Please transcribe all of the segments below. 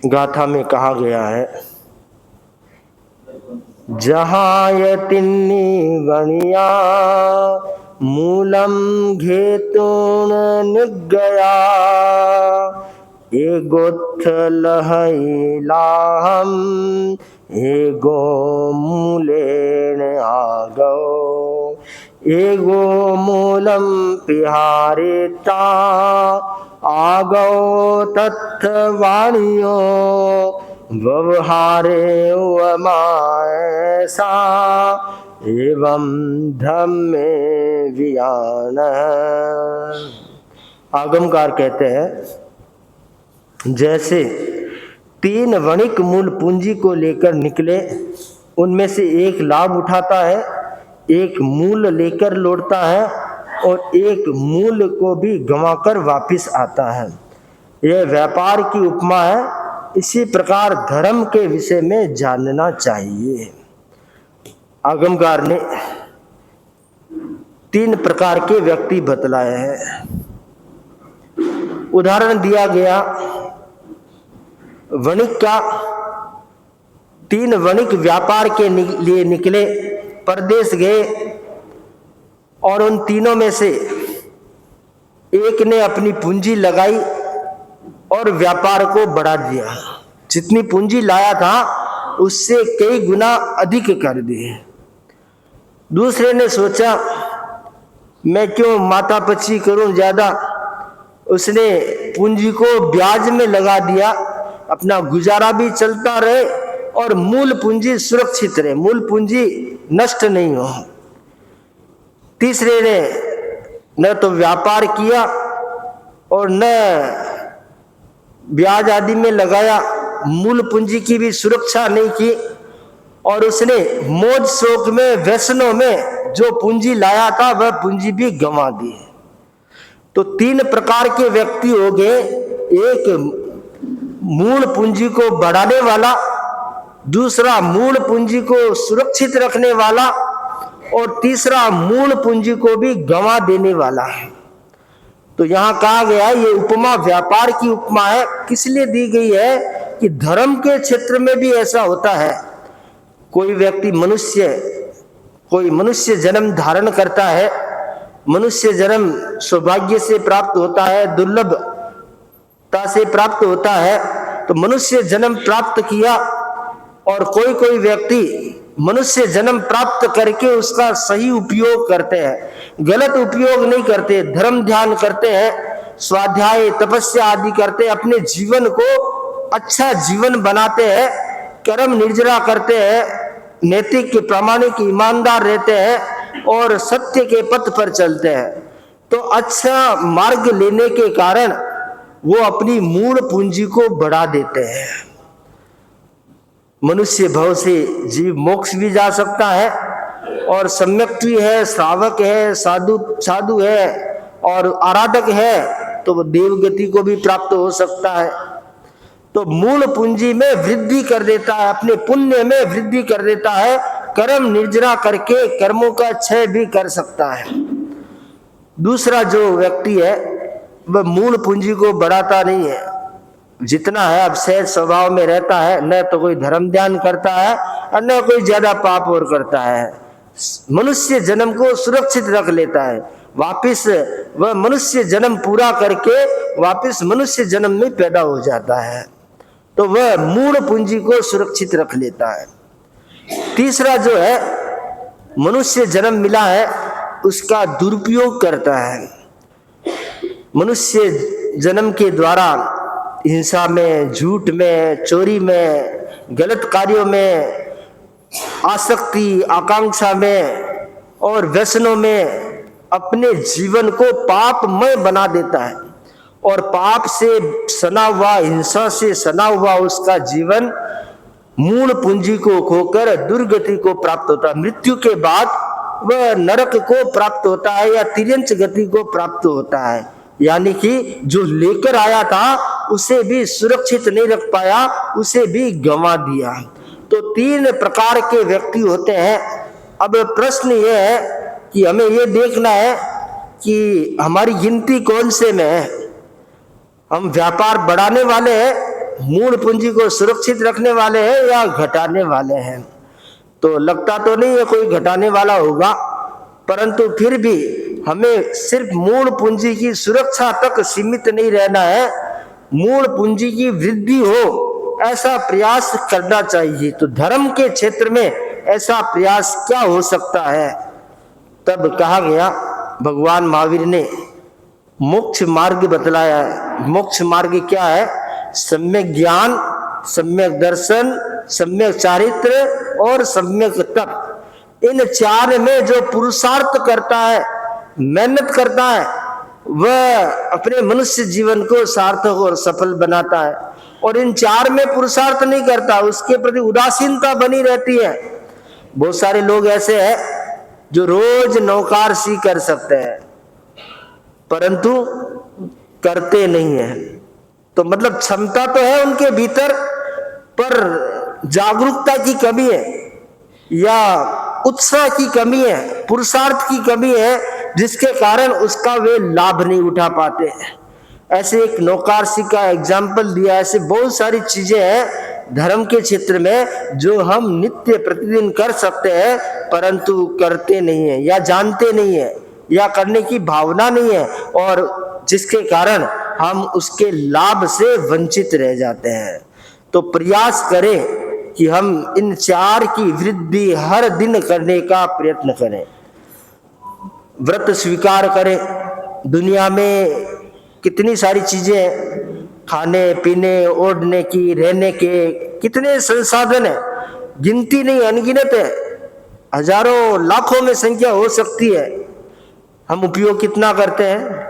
गाथा में कहा गया है, जहाँ यतिन्नी गणिया मूलम घेतुन निगया एगोत्थलहैलाहम एगो मूलेन आगो एगो मूलम पिहारेता आगो तत्वाणियो व्यवहारे वमायसा एवं धम्मे वियान। आगमकार कहते हैं, जैसे 3 वणिक मूल पूंजी को लेकर निकले, उनमें से एक लाभ उठाता है, एक मूल लेकर लौटता है और एक मूल को भी गंवाकर वापिस आता है। यह व्यापार की उपमा है। इसी प्रकार धर्म के विषय में जानना चाहिए। आगमकार ने 3 प्रकार के व्यक्ति बतलाए हैं। उदाहरण दिया गया वणिक का। 3 वणिक व्यापार के लिए निकले, परदेश गए और उन तीनों में से एक ने अपनी पूंजी लगाई और व्यापार को बढ़ा दिया। जितनी पूंजी लाया था उससे कई गुना अधिक कर दिए। दूसरे ने सोचा मैं क्यों माथापच्ची करूं ज्यादा, उसने पूंजी को ब्याज में लगा दिया, अपना गुजारा भी चलता रहे और मूल पूंजी सुरक्षित रहे, मूल पूंजी नष्ट नहीं हो। तीसरे ने न तो व्यापार किया और न ब्याज आदि में लगाया, मूल पूंजी की भी सुरक्षा नहीं की और उसने मौज शौक में, व्यसनों में जो पूंजी लाया था वह पूंजी भी गंवा दी। तो 3 प्रकार के व्यक्ति हो गए, एक मूल पूंजी को बढ़ाने वाला, दूसरा मूल पूंजी को सुरक्षित रखने वाला और तीसरा मूल पूंजी को भी गंवा देने वाला है। तो यहां कहा गया ये उपमा व्यापार की उपमा है। किस लिए दी गई है कि धर्म के क्षेत्र में भी ऐसा होता है। कोई व्यक्ति कोई मनुष्य जन्म धारण करता है, मनुष्य जन्म सौभाग्य से प्राप्त होता है, दुर्लभता से प्राप्त होता है। तो मनुष्य जन्म प्राप्त किया और कोई व्यक्ति मनुष्य जन्म प्राप्त करके उसका सही उपयोग करते हैं, गलत उपयोग नहीं करते, धर्म ध्यान करते हैं, स्वाध्याय तपस्या आदि करते हैं, अपने जीवन को अच्छा जीवन बनाते हैं, कर्म निर्जरा करते हैं, नैतिक प्रामाणिक ईमानदार रहते हैं और सत्य के पथ पर चलते हैं। तो अच्छा मार्ग लेने के कारण वो अपनी मूल पूंजी को बढ़ा देते हैं। मनुष्य भव से जीव मोक्ष भी जा सकता है और सम्यक्त्वी है, श्रावक है, साधु है और आराधक है तो वो देवगति को भी प्राप्त हो सकता है। तो मूल पूंजी में वृद्धि कर देता है, अपने पुण्य में वृद्धि कर देता है, कर्म निर्जरा करके कर्मों का क्षय भी कर सकता है। दूसरा जो व्यक्ति है वह मूल पूंजी को बढ़ाता नहीं है, जितना है अब सहज स्वभाव में रहता है, न तो कोई धर्म ध्यान करता है और न कोई ज्यादा पाप और करता है। मनुष्य जन्म को सुरक्षित रख लेता है, वापिस वह मनुष्य जन्म पूरा करके वापिस मनुष्य जन्म में पैदा हो जाता है। तो वह मूल पूंजी को सुरक्षित रख लेता है। तीसरा जो है मनुष्य जन्म मिला है उसका दुरुपयोग करता है। मनुष्य जन्म के द्वारा हिंसा में, झूठ में, चोरी में, गलत कार्यों में, आसक्ति आकांक्षा में और व्यसनों में अपने जीवन को पापमय बना देता है और पाप से सना हुआ, हिंसा से सना हुआ उसका जीवन मूल पूंजी को खोकर दुर्गति को प्राप्त होता है। मृत्यु के बाद वह नरक को प्राप्त होता है या तिर्यंच गति को प्राप्त होता है। यानी कि जो लेकर आया था उसे भी सुरक्षित नहीं रख पाया, उसे भी गंवा दिया। तो 3 प्रकार के व्यक्ति होते हैं। अब प्रश्न यह है कि हमें यह देखना है कि हमारी गिनती कौन से में है। हम व्यापार बढ़ाने वाले हैं मूल पूंजी को सुरक्षित रखने वाले हैं या घटाने वाले हैं। तो लगता तो नहीं है कोई घटाने वाला होगा, परंतु फिर भी हमें सिर्फ मूल पूंजी की सुरक्षा तक सीमित नहीं रहना है, मूल पूंजी की वृद्धि हो ऐसा प्रयास करना चाहिए। तो धर्म के क्षेत्र में ऐसा प्रयास क्या हो सकता है? तब कहा गया, भगवान महावीर ने मोक्ष मार्ग बतलाया है। मोक्ष मार्ग क्या है? सम्यक ज्ञान, सम्यक दर्शन, सम्यक चारित्र और सम्यक तप। इन चार में जो पुरुषार्थ करता है, मेहनत करता है, वह अपने मनुष्य जीवन को सार्थक और सफल बनाता है। और इन चार में पुरुषार्थ नहीं करता, उसके प्रति उदासीनता बनी रहती है। बहुत सारे लोग ऐसे हैं जो रोज नौकारसी कर सकते हैं परंतु करते नहीं है। तो मतलब क्षमता तो है उनके भीतर, पर जागरूकता की कमी है या उत्साह की कमी है, पुरुषार्थ की कमी है, जिसके कारण उसका वे लाभ नहीं उठा पाते। ऐसे एक नौकारसी का एग्जाम्पल दिया। ऐसे बहुत सारी चीजें हैं धर्म के क्षेत्र में जो हम नित्य प्रतिदिन कर सकते हैं परंतु करते नहीं है, या जानते नहीं है, या करने की भावना नहीं है, और जिसके कारण हम उसके लाभ से वंचित रह जाते हैं। तो प्रयास करें कि हम इन चार की वृद्धि हर दिन करने का प्रयत्न करें। व्रत स्वीकार करें। दुनिया में कितनी सारी चीजें हैं, खाने पीने, ओढ़ने की, रहने के कितने संसाधन है, गिनती नहीं, अनगिनत है, हजारों लाखों में संख्या हो सकती है। हम उपयोग कितना करते हैं?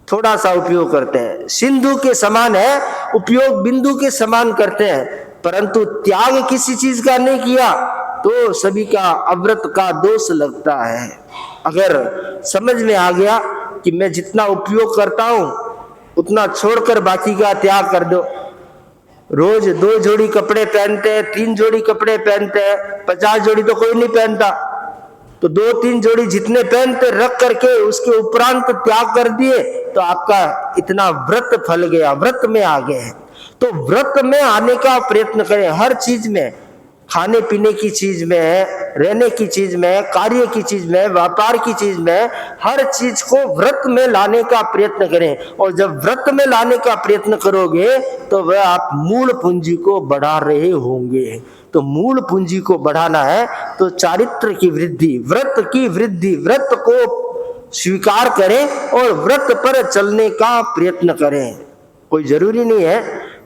थोड़ा सा उपयोग करते हैं। सिंधु के समान है, उपयोग बिंदु के समान करते हैं, परंतु त्याग किसी चीज का नहीं किया तो सभी का अव्रत का दोष लगता है। अगर समझ में आ गया कि मैं जितना उपयोग करता हूं उतना छोड़कर बाकी का त्याग कर दो। रोज 2 जोड़ी कपड़े पहनते हैं, 3 जोड़ी कपड़े पहनते हैं, 50 जोड़ी तो कोई नहीं पहनता, तो 2-3 जोड़ी जितने पहनते रख करके उसके उपरांत त्याग कर दिए तो आपका इतना व्रत फल गया, व्रत में आ गए। तो व्रत में आने का प्रयत्न करें, हर चीज में, खाने पीने की चीज में, रहने की चीज में, कार्य की चीज में, व्यापार की चीज में, हर चीज को व्रत में लाने का प्रयत्न करें। और जब व्रत में लाने का प्रयत्न करोगे तो वह आप मूल पूंजी को बढ़ा रहे होंगे। तो मूल पूंजी को बढ़ाना है तो चारित्र की वृद्धि, व्रत की वृद्धि, व्रत को स्वीकार करें और व्रत पर चलने का प्रयत्न करें। कोई जरूरी नहीं है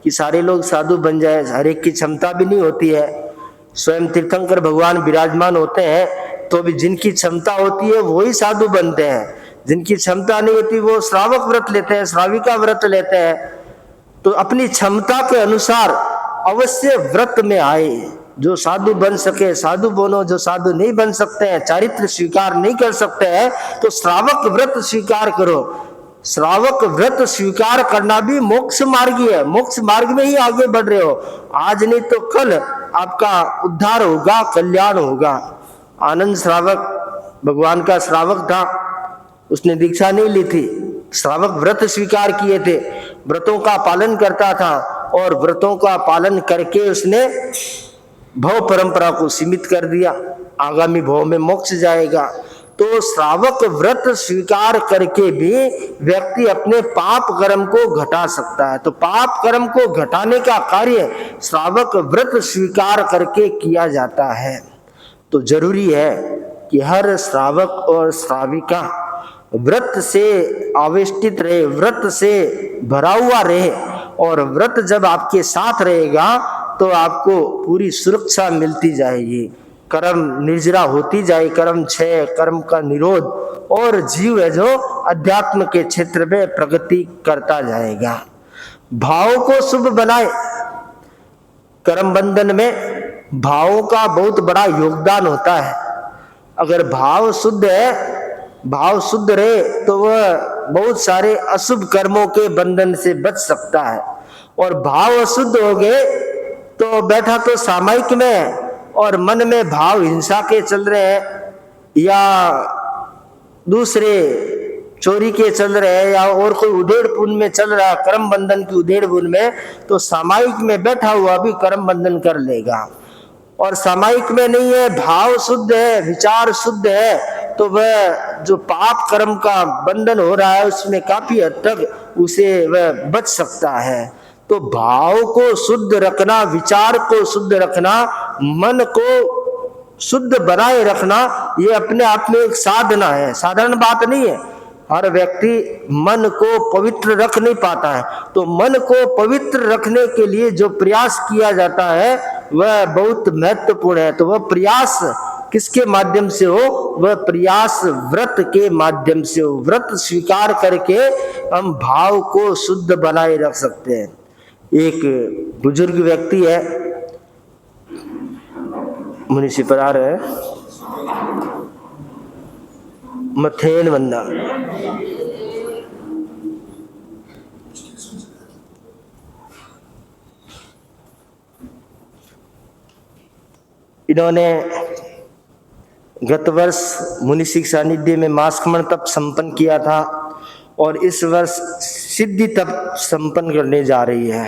कि सारे लोग साधु बन जाए, हर एक की क्षमता भी नहीं होती है। स्वयं तीर्थंकर भगवान विराजमान होते हैं तो भी जिनकी क्षमता होती है वही साधु बनते हैं, जिनकी क्षमता नहीं होती वो श्रावक व्रत लेते हैं, श्राविका व्रत लेते हैं। तो अपनी क्षमता के अनुसार अवश्य व्रत में आए। जो साधु बन सके साधु बनो, जो साधु नहीं बन सकते हैं, चारित्र स्वीकार नहीं कर सकते हैं, तो श्रावक व्रत स्वीकार करो। श्रावक व्रत स्वीकार करना भी मोक्ष मार्ग है, मोक्ष मार्ग में ही आगे बढ़ रहे हो। आज नहीं तो कल आपका उद्धार होगा, कल्याण होगा। आनंद श्रावक भगवान का श्रावक था, उसने दीक्षा नहीं ली थी, श्रावक व्रत स्वीकार किए थे, व्रतों का पालन करता था और व्रतों का पालन करके उसने भव परंपरा को सीमित कर दिया, आगामी भव में मोक्ष जाएगा। तो श्रावक व्रत स्वीकार करके भी व्यक्ति अपने पाप कर्म को घटा सकता है। तो पाप कर्म को घटाने का कार्य श्रावक व्रत स्वीकार करके किया जाता है। तो जरूरी है कि हर श्रावक और श्राविका व्रत से आवेष्टित रहे, व्रत से भरा हुआ रहे, और व्रत जब आपके साथ रहेगा तो आपको पूरी सुरक्षा मिलती जाएगी, कर्म निर्जरा होती जाए, कर्म क्षय, कर्म का निरोध, और जीव है जो अध्यात्म के क्षेत्र में प्रगति करता जाएगा। भाव को शुभ बनाए। कर्म बंधन में भावों का बहुत बड़ा योगदान होता है। अगर भाव शुद्ध है, भाव शुद्ध रहे तो वह बहुत सारे अशुभ कर्मों के बंधन से बच सकता है। और भाव अशुद्ध हो गए तो बैठा तो सामायिक में और मन में भाव हिंसा के चल रहे हैं या दूसरे चोरी के चल रहे हैं या और कोई उधेड़पुन में चल रहा है, कर्म बंधन की उधेड़पुन में, तो सामायिक में बैठा हुआ भी कर्म बंधन कर लेगा। और सामायिक में नहीं है, भाव शुद्ध है, विचार शुद्ध है, तो वह जो पाप कर्म का बंधन हो रहा है उसमें काफी हद तक उसे वह बच सकता है। तो भाव को शुद्ध रखना, विचार को शुद्ध रखना, मन को शुद्ध बनाए रखना, ये अपने आप में एक साधना है, साधारण बात नहीं है। हर व्यक्ति मन को पवित्र रख नहीं पाता है, तो मन को पवित्र रखने के लिए जो प्रयास किया जाता है वह बहुत महत्वपूर्ण है। तो वह प्रयास किसके माध्यम से हो? वह प्रयास व्रत के माध्यम से हो। व्रत स्वीकार करके हम भाव को शुद्ध बनाए रख सकते हैं। एक बुजुर्ग व्यक्ति है, मुनिषि पर आ रहे हैं, मथेन बंदा, इन्होंने गत वर्ष मुनिषि सानिध्य में मासखमण तप संपन्न किया था और इस वर्ष सिद्धि तप संपन्न करने जा रही है।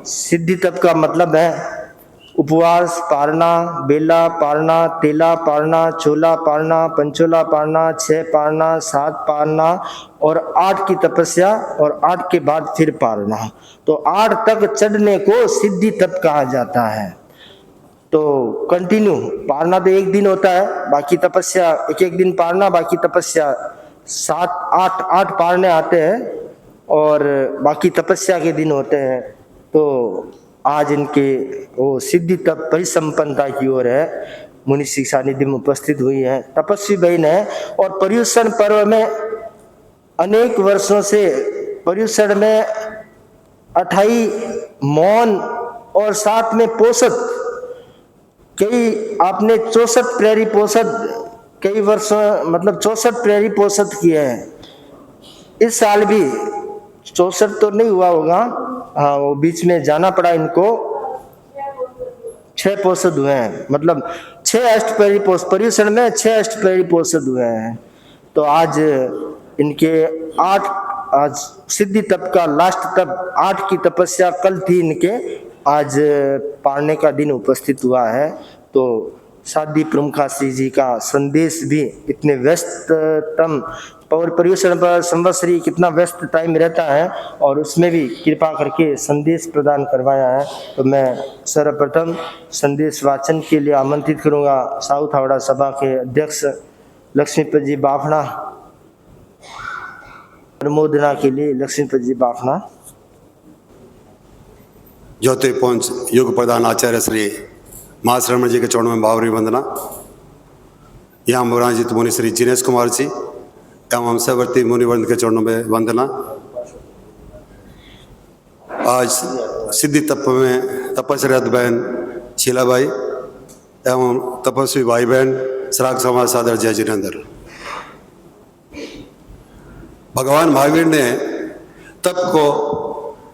सिद्धि तप का मतलब है उपवास पारना, बेला पारना, तेला पारना, चोला पारना, पंचोला पारना, 6 पारना, 7 पारना और 8 की तपस्या और 8 के बाद फिर पारना। तो 8 तक चढ़ने को सिद्धि तप कहा जाता है। तो कंटिन्यू पारना तो एक दिन होता है, बाकी तपस्या एक दिन पारना, बाकी तपस्या 7-8 पारने आते हैं और बाकी तपस्या के दिन होते हैं। तो आज इनके वो सिद्धि तप परिसंपन्नता की ओर है, मुनिषि सानिध्य में उपस्थित हुई है, तपस्वी बहन है। और पर्युषण पर्व में अनेक वर्षों से पर्युषण में 28 मौन और साथ में पोषद, कई आपने 64 प्रेरी पोषद कई वर्षों मतलब 64 प्रेरी पोषद किए हैं। इस साल भी 64 तो नहीं हुआ होगा, हाँ वो बीच में जाना पड़ा इनको, 6 पोषद हुए हैं, मतलब 6 अष्टप्रहरी पर्युषण में 6 अष्टप्रहरी पोषद हुए हैं। तो आज इनके 8 आज सिद्धि तप का लास्ट तप 8 की तपस्या कल थी इनके, आज पारने का दिन उपस्थित हुआ है। तो साध्वी प्रमुखा श्री जी का संदेश भी इतने व्यस्ततम पर्युषण पर संवत्सरी कितना व्यस्त टाइम रहता है और उसमें भी कृपा करके संदेश प्रदान करवाया है। तो मैं सर्वप्रथम संदेश वाचन के लिए आमंत्रित करूंगा साउथ हावड़ा सभा के अध्यक्ष लक्ष्मीपत जी बाफना, अनुमोदना के लिए लक्ष्मीपत जी बाफना। ज्योतिपुंज युग प्रधान आचार्य श्री महाश्रमण जी के चरणों में भावरी वंदना। यहाँ मुराजित मुनि श्री जिनेश कुमार जी एवं हमसेवर्ती मुनिवृंद के चरणों में वंदना। आज सिद्धि तप में तपस्विरत बहन शीलाबाई एवं तपस्वी भाई बहन श्राग समाज सादर जय जिनेन्द्र। भगवान महावीर ने तप को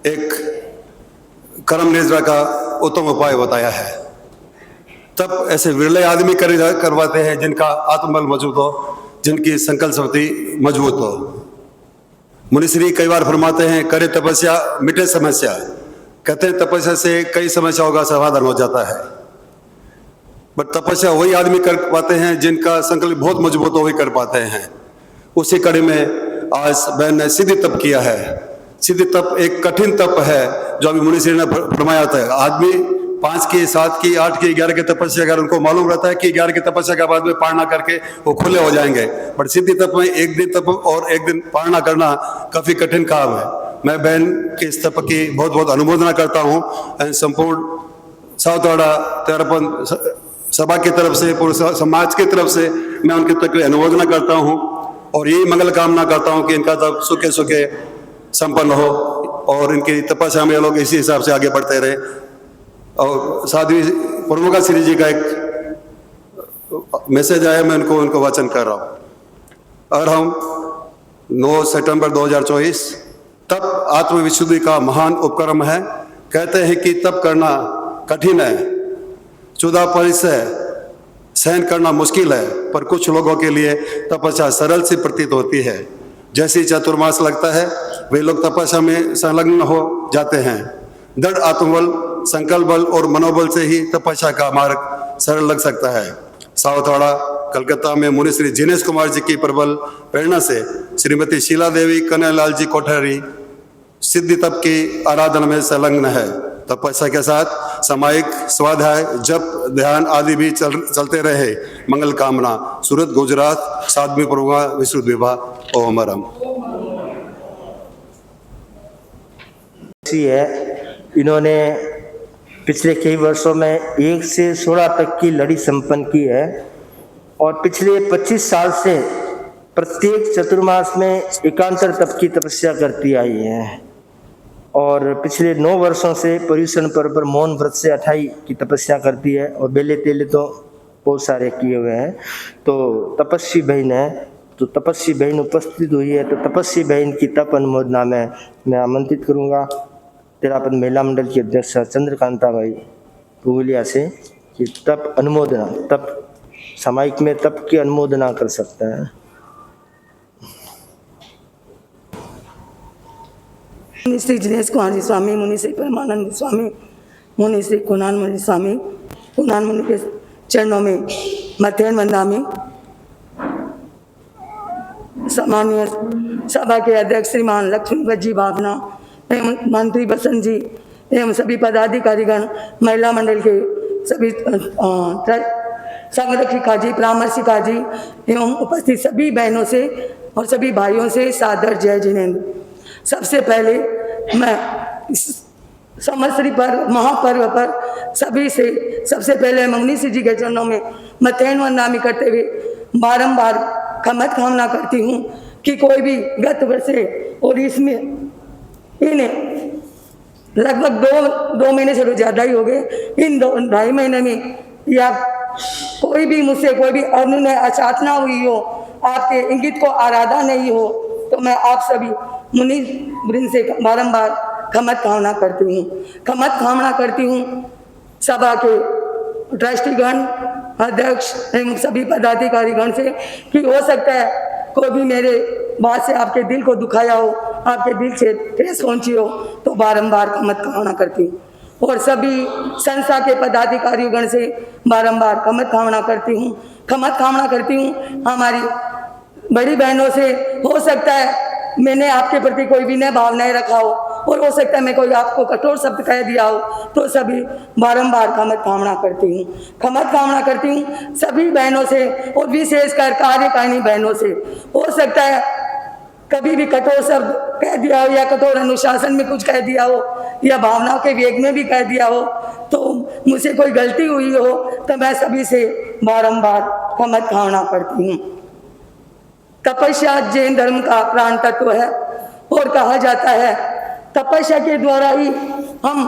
एक कर्म निद्रा का उत्तम उपाय बताया है। तब ऐसे विरले आदमी करवाते हैं जिनका आत्मबल मजबूत हो, जिनकी संकल्प शक्ति मजबूत हो। मुनिश्री कई बार फरमाते हैं करे तपस्या मिटे समस्या, कहते हैं तपस्या से कई समस्याओं का समाधान हो जाता है। बट तपस्या वही आदमी कर पाते हैं जिनका संकल्प बहुत मजबूत हो, वही कर पाते हैं। उसी कड़ी में आज बहन ने सिद्धि तप किया है। सिद्धि तप एक कठिन तप है जो अभी मुनिश्री ने फरमाया था। आदमी 5 की 7 की 8 की 11 की तपस्या अगर उनको मालूम रहता है कि 11 की तपस्या के बाद में पारना करके वो खुले हो जाएंगे, बट सिद्धि तप में एक दिन तप और एक दिन पारना करना काफी कठिन काम है। मैं बहन के इस तप की बहुत बहुत अनुमोदना करता हूँ। संपूर्ण साउथ हावड़ा तेरहपन सभा की तरफ से, पूरे समाज की तरफ से मैं उनके तक की अनुमोदना करता हूँ और यही मंगल कामना करता हूँ कि इनका तप सुखे सुखे संपन्न हो और इनकी तपस्या में लोग इसी हिसाब से आगे बढ़ते रहे। और साध्वी प्रमुखा श्री जी का एक मैसेज आया, मैं उनको वाचन कर रहा हूँ। और हम 9 सितंबर 2024 तप आत्मविशुद्धि का महान उपक्रम है। कहते हैं कि तप करना कठिन है, 14 परिचय सहन करना मुश्किल है, पर कुछ लोगों के लिए तपस्या सरल सी प्रतीत होती है। जैसे चातुर्मास लगता है, वे लोग तपस्या में संलग्न हो जाते हैं। दृढ़ आत्मबल, संकल्प बल और मनोबल से ही तपस्या का मार्ग सरल लग सकता है। सावथवाड़ा कलकत्ता में मुनि श्री जिनेश कुमार जी की प्रबल प्रेरणा से श्रीमती शीला देवी कन्हैयालाल जी कोठारी सिद्धि तप की आराधना में संलग्न है। तपस्या के साथ सामायिक स्वाध्याय, जप, ध्यान आदि भी चलते रहे। मंगल कामना। सूरत, गुजरात, 7वीं प्रभुआ विश्रुत विवाह। ओम हरम। है इन्होंने पिछले कई वर्षों में 1 से 16 तक की लड़ी संपन्न की है और पिछले 25 साल से प्रत्येक चतुर्मास में एकांतर तप की तपस्या करती आई है और पिछले 9 वर्षों से पर्यूषण पर्व पर मौन व्रत से 28 की तपस्या करती है और बेले तेले तो बहुत सारे किए हुए हैं। तो तपस्वी बहन है, तो तपस्वी बहन उपस्थित हुई है, तो तपस्वी बहन की तप अनुमोदना में मैं आमंत्रित करूंगा तेरापद महिला मंडल की अध्यक्ष चंद्रकांता भाई पुगलिया से कि तप अनुमोदना, तप सामायिक में तप की अनुमोदना कर सकते हैं। मुनि श्री जिनेश कुमार जी स्वामी, मुनि श्री परमानंद स्वामी, मुनि श्री कुणाल मुनि स्वामी, कुणाल मुनि के चरणों में मथेन वंदामी। सामान्य सभा के अध्यक्ष श्रीमान लक्ष्मीपत जी भावना एवं मंत्री बसंत जी एवं सभी पदाधिकारीगण, महिला मंडल के सभी संरक्षिका जी, परामर्शिका जी एवं उपस्थित सभी बहनों से और सभी भाइयों से सादर जय जिनेंद्र। सबसे पहले मैं इस संवत्सरी पर्व, महापर्व पर सभी से सबसे पहले मुनि श्री जी के चरणों में मथेन वंदनामी करते हुए बारंबार खमत कामना करती हूँ कि कोई भी गत वर्ष और इसमें इन्हें लगभग दो महीने से तो ज़्यादा ही हो गए, इन 2-2.5 महीने में या कोई भी मुझसे कोई भी अनुनय अचातना हुई हो, आपके इंगित को आराधा नहीं हो, तो मैं आप सभी मुनि वृंद से बारंबार खमत कामना करती हूँ। खमत कामना करती हूँ सभा के ट्रस्टीगण, अध्यक्ष एवं सभी पदाधिकारीगण से कि हो सकता है कोई भी मेरे बात से आपके दिल को दुखाया हो, आपके दिल से ठेस पहुंची हो, तो बारंबार खमत कामना करती हूँ। और सभी संस्था के पदाधिकारीगण से बारंबार खमत कामना करती हूँ। खमत कामना करती हूँ हमारी बड़ी बहनों से, हो सकता है मैंने आपके प्रति कोई विनय भावनाएं रखा हो और हो सकता है मैं कोई आपको कठोर शब्द कह दिया हो, तो सभी बारंबार खमत कामना करती हूँ। खमत कामना करती हूँ सभी बहनों से और विशेषकर कार्यकारिणी बहनों से। हो सकता है कभी भी कठोर शब्द कह दिया हो या कठोर अनुशासन में कुछ कह दिया हो या भावनाओं के वेग में भी कह दिया हो, तो मुझसे कोई गलती हुई हो तो मैं सभी से बारंबार खमत कामना करती हूँ। तपस्या जैन धर्म का प्राण तत्व है और कहा जाता है तपस्या के द्वारा ही हम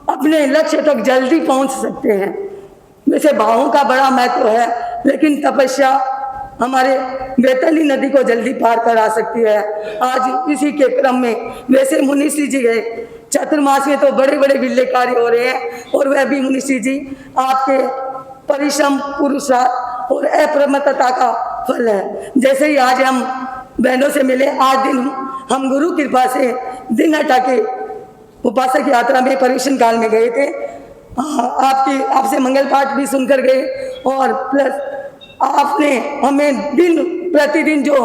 अपने लक्ष्य तक जल्दी पहुंच सकते हैं। वैसे भावों का बड़ा महत्व है, लेकिन तपस्या हमारे वैतरणी नदी को जल्दी पार करा सकती है। आज इसी के क्रम में वैसे मुनि श्री जी गए चतुर्मास में तो बड़े बड़े विल्ले कार्य हो रहे हैं और वह भी मुनि श्री जी आपके परिश्रम, पुरुषार्थ और अप्रमत्तता का फल है। जैसे ही आज हम बहनों से मिले, आज दिन हम गुरु कृपा से दिन हटा के उपासक यात्रा में पर्यूषण काल में गए थे। आपसे मंगल पाठ भी सुनकर गए और प्लस आपने हमें दिन प्रतिदिन जो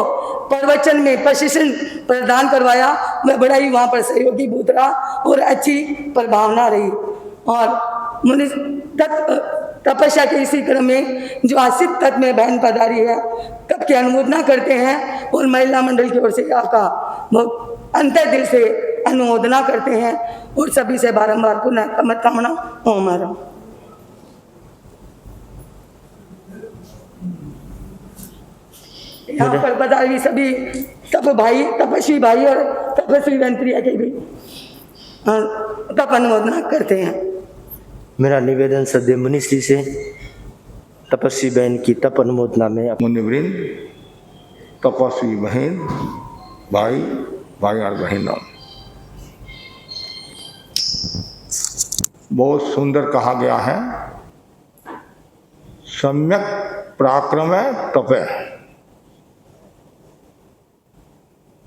प्रवचन में प्रशिक्षण प्रदान करवाया, वह बड़ा ही वहाँ पर सहयोगी भूत रहा और अच्छी प्रभावना रही। और मुनि तपस्या के इसी क्रम में जो आसित तत्व में बहन पधारी है, तब की अनुमोदना करते हैं और महिला मंडल की ओर से आपका बहुत अंतर दिल से अनुमोदना करते हैं और सभी से बारंबार पुनः खमत कामना। ओम हरम। यहाँ पर पधारी सभी तपस्वी भाई और तपस्वी मंत्रिया के भी तप अनुमोदना करते हैं। मेरा निवेदन सदैव मुनि श्री से तपस्वी बहन की तप अनुमोदना में मुनिवृंद, तपस्वी बहन, भाई और बहनों, बहुत सुंदर कहा गया है। सम्यक पराक्रम तपे।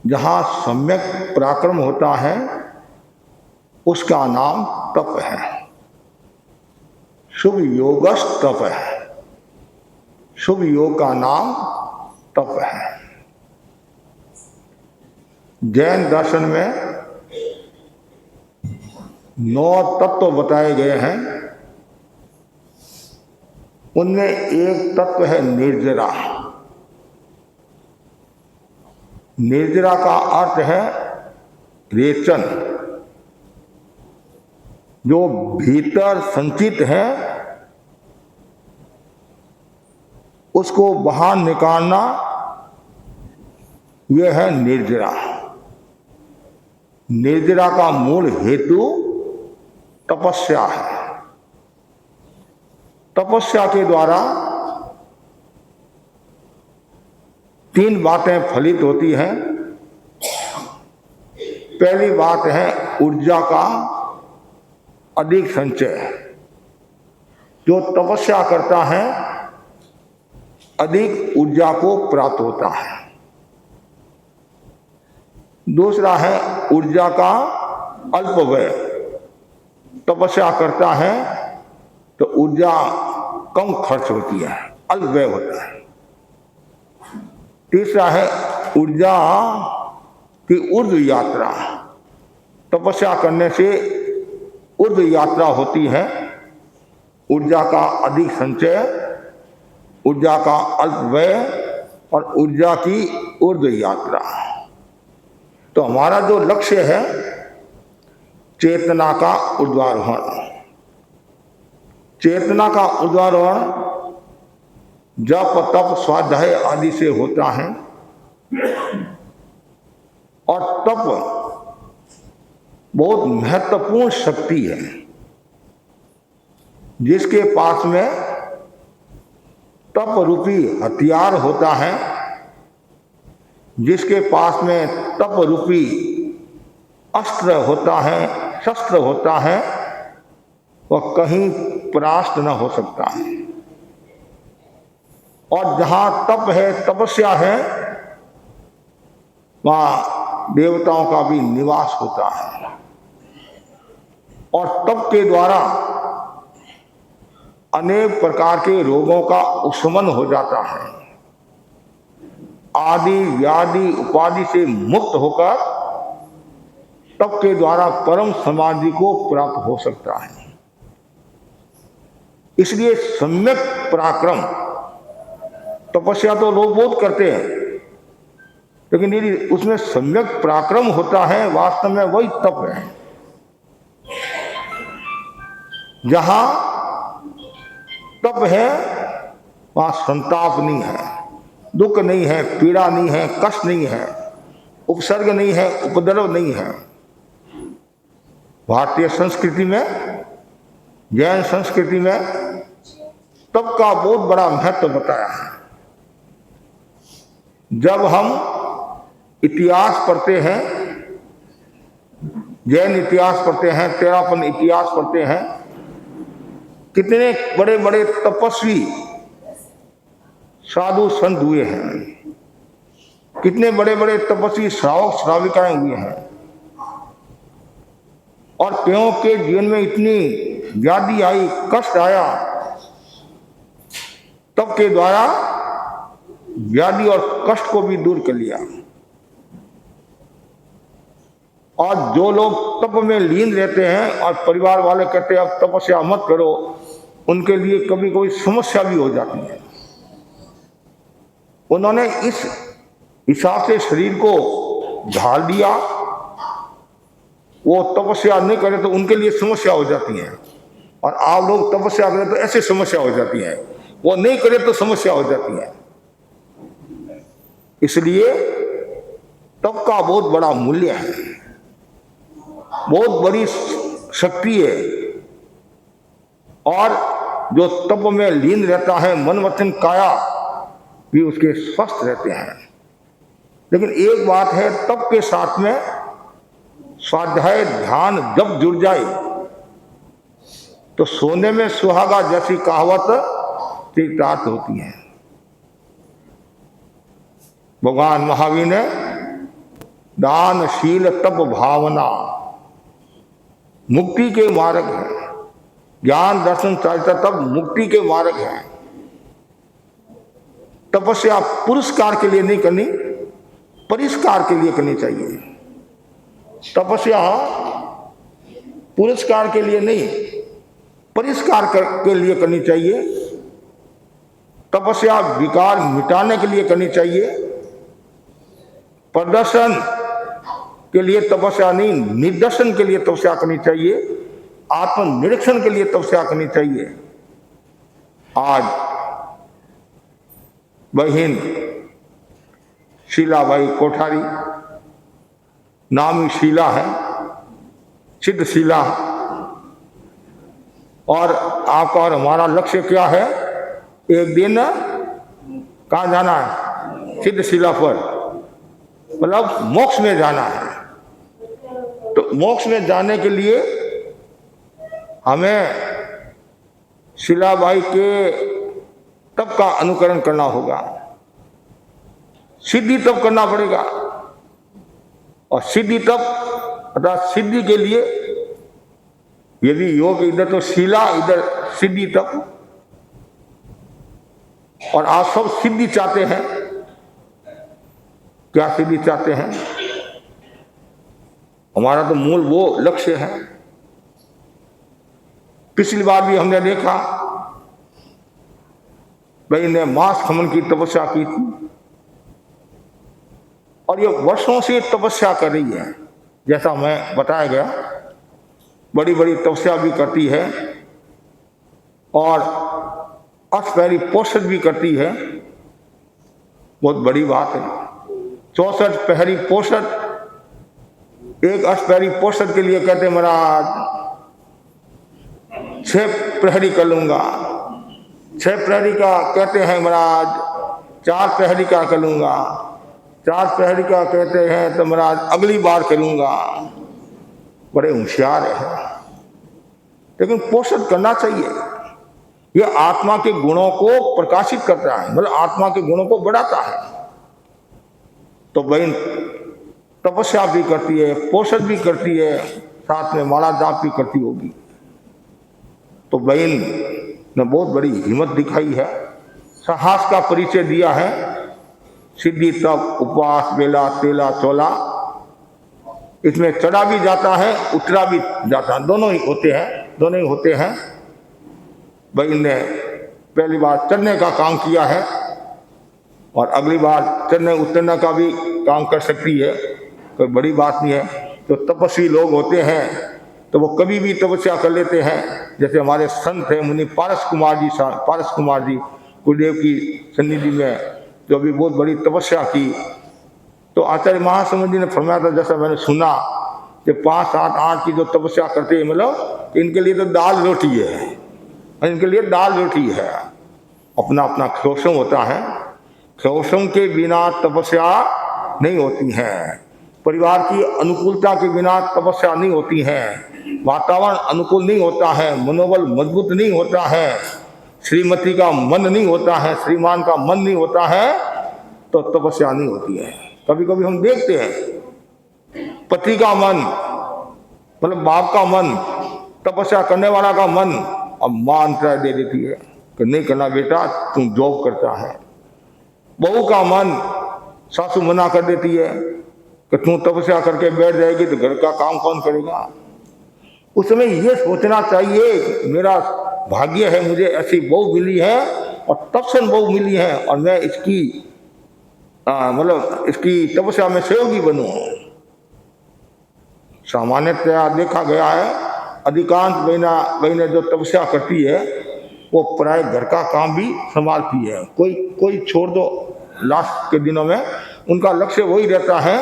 जहाँ सम्यक पराक्रम होता है उसका नाम तप है। शुभ योगस तप है। शुभ योग का नाम तप है। जैन दर्शन में 9 तत्व बताए गए हैं। उनमें एक तत्व है निर्जरा। निर्जरा का अर्थ है रेचन। जो भीतर संचित है उसको बाहर निकालना, यह है निर्जरा। निर्जरा का मूल हेतु तपस्या है। तपस्या के द्वारा 3 बातें फलित होती हैं। पहली बात है ऊर्जा का अधिक संचय। जो तपस्या करता है अधिक ऊर्जा को प्राप्त होता है। दूसरा है ऊर्जा का अल्पव्यय। तपस्या करता है तो ऊर्जा कम खर्च होती है, अल्पव्यय होता है। तीसरा है ऊर्जा की ऊर्ध्व यात्रा। तपस्या करने से ऊर्ध्व यात्रा होती है। ऊर्जा का अधिक संचय, ऊर्जा का अल्पव्यय और ऊर्जा की ऊर्ध्व यात्रा। तो हमारा जो लक्ष्य है चेतना का ऊर्ध्वारोहण। चेतना का ऊर्ध्वारोहण जप तप स्वाध्याय आदि से होता है। और तप बहुत महत्वपूर्ण शक्ति है। जिसके पास में तप रूपी हथियार होता है, जिसके पास में तप रूपी अस्त्र होता है, शस्त्र होता है, वह कहीं परास्त न हो सकता है। और जहां तप है, तपस्या है, वहां देवताओं का भी निवास होता है। और तप के द्वारा अनेक प्रकार के रोगों का उपशमन हो जाता है। आदि व्याधि उपाधि से मुक्त होकर तप के द्वारा परम समाधि को प्राप्त हो सकता है। इसलिए सम्यक पराक्रम, तपस्या तो लोग बहुत करते हैं, लेकिन यदि उसमें सम्यक पराक्रम होता है, वास्तव में वही तप है। जहां तप है वहां संताप नहीं है, दुख नहीं है, पीड़ा नहीं है, कष्ट नहीं है, उपसर्ग नहीं है, उपद्रव नहीं है। भारतीय संस्कृति में, जैन संस्कृति में तप का बहुत बड़ा महत्व बताया है। जब हम इतिहास पढ़ते हैं, जैन इतिहास पढ़ते हैं, तेरापन इतिहास पढ़ते हैं, कितने बड़े बड़े तपस्वी साधु संत हुए हैं, कितने बड़े बड़े तपस्वी श्रावक श्राविकाएं हुए हैं। और त्यों के जीवन में इतनी व्याधि आई, कष्ट आया, तप के द्वारा व्याधि और कष्ट को भी दूर कर लिया। और जो लोग तप में लीन रहते हैं और परिवार वाले कहते हैं अब तपस्या मत करो, उनके लिए कभी कोई समस्या भी हो जाती है। उन्होंने इस हिसाब से शरीर को ढाल दिया, वो तपस्या नहीं करे तो उनके लिए समस्या हो जाती है। और आप लोग तपस्या करें तो ऐसे समस्या हो जाती है, वो नहीं करे तो समस्या हो जाती है। इसलिए तप का बहुत बड़ा मूल्य है, बहुत बड़ी शक्ति है। और जो तप में लीन रहता है, मन वचन काया भी उसके स्वस्थ रहते हैं। लेकिन एक बात है, तप के साथ में स्वाध्याय ध्यान जब जुड़ जाए तो सोने में सुहागा जैसी कहावत तीर्थार्थ होती हैं। भगवान महावीर ने दान, शील, तप, भावना मुक्ति के मार्ग है। ज्ञान, दर्शन, चारिता तप मुक्ति के मार्ग है। तपस्या पुरस्कार के लिए नहीं करनी, परिष्कार के लिए करनी चाहिए। तपस्या पुरस्कार के लिए नहीं, परिष्कार के लिए करनी चाहिए। तपस्या विकार मिटाने के लिए करनी चाहिए। प्रदर्शन के लिए तपस्या नहीं, निदर्शन के लिए तपस्या करनी चाहिए। आत्मनिरीक्षण के लिए तपस्या करनी चाहिए। आज बहन शीलाबाई कोठारी नामी शीला है, सिद्ध शीला। और आपका और हमारा लक्ष्य क्या है? एक दिन कहाँ जाना है? सिद्ध शीला पर, मतलब मोक्ष में जाना है। तो मोक्ष में जाने के लिए हमें शीलाबाई के तप का अनुकरण करना होगा, सिद्धि तप करना पड़ेगा। और सिद्धि तप अर्थात सिद्धि के लिए यदि योग इधर तो शीला, इधर सिद्धि तप। और आप सब सिद्धि चाहते हैं। क्या सिद्धि चाहते हैं? हमारा तो मूल वो लक्ष्य है। पिछली बार भी हमने देखा भाई ने मास खमन की तपस्या की थी और ये वर्षों से तपस्या कर रही है। जैसा मैं बताया गया, बड़ी बड़ी तपस्या भी करती है और अष्टपहरी पोषण भी करती है। बहुत बड़ी बात है। 64 पहरी पोषण, एक अष्टपहरी पोषण के लिए कहते महाराज 6 प्रहरी कर लूंगा। 6 प्रहरी का कहते हैं महाराज 4 प्रहरी का कर लूंगा। 4 प्रहरी का कहते हैं तो महाराज अगली बार करूंगा। बड़े होशियार है। लेकिन पोषण करना चाहिए। यह आत्मा के गुणों को प्रकाशित करता है, मतलब आत्मा के गुणों को बढ़ाता है। तो बहन तपस्या भी करती है, पोषण भी करती है, साथ में माला जाप भी करती होगी। तो बहन ने बहुत बड़ी हिम्मत दिखाई है, साहस का परिचय दिया है। सिद्धि तप, उपवास, बेला, तेला, चोला, इसमें चढ़ा भी जाता है, उतरा भी जाता है, दोनों ही होते हैं। बहन ने पहली बार चढ़ने का काम किया है और अगली बार चढ़ने उतरने का भी काम कर सकती है, कोई बड़ी बात नहीं है। तो तपस्वी लोग होते हैं तो वो कभी भी तपस्या कर लेते हैं। जैसे हमारे संत हैं मुनि पारस कुमार जी गुरुदेव की सन्निधि में जो भी बहुत बड़ी तपस्या की। तो आचार्य महासमुद्र जी ने फरमाया था, जैसा मैंने सुना कि 5, 7, 8 की जो तपस्या करते हैं, मतलब इनके लिए तो दाल रोटी है, इनके लिए दाल रोटी है। अपना अपना क्षोषम होता है। क्षोषम के बिना तपस्या नहीं होती है। परिवार की अनुकूलता के बिना तपस्या नहीं होती है। वातावरण अनुकूल नहीं होता है, मनोबल मजबूत नहीं होता है, श्रीमती का मन नहीं होता है, श्रीमान का मन नहीं होता है, तो तपस्या नहीं होती है। कभी कभी हम देखते हैं पति का मन, मतलब बाप का मन, तपस्या करने वाला का मन, अब मां अंतराय दे देती है कि नहीं करना बेटा, तुम जॉब करता है। बहू का मन, सासू मना कर देती है कि तू तपस्या करके बैठ जाएगी तो घर का काम कौन करेगा। उस समय ये सोचना चाहिए मेरा भाग्य है, मुझे ऐसी बहू मिली है और तपसन बहू मिली है और मैं इसकी मतलब इसकी तपस्या में सहयोगी बनूं। सामान्यतया देखा गया है अधिकांश बहनें जो तपस्या करती है वो प्राय घर का काम भी संभालती है। कोई छोड़ दो, लास्ट के दिनों में उनका लक्ष्य वही रहता है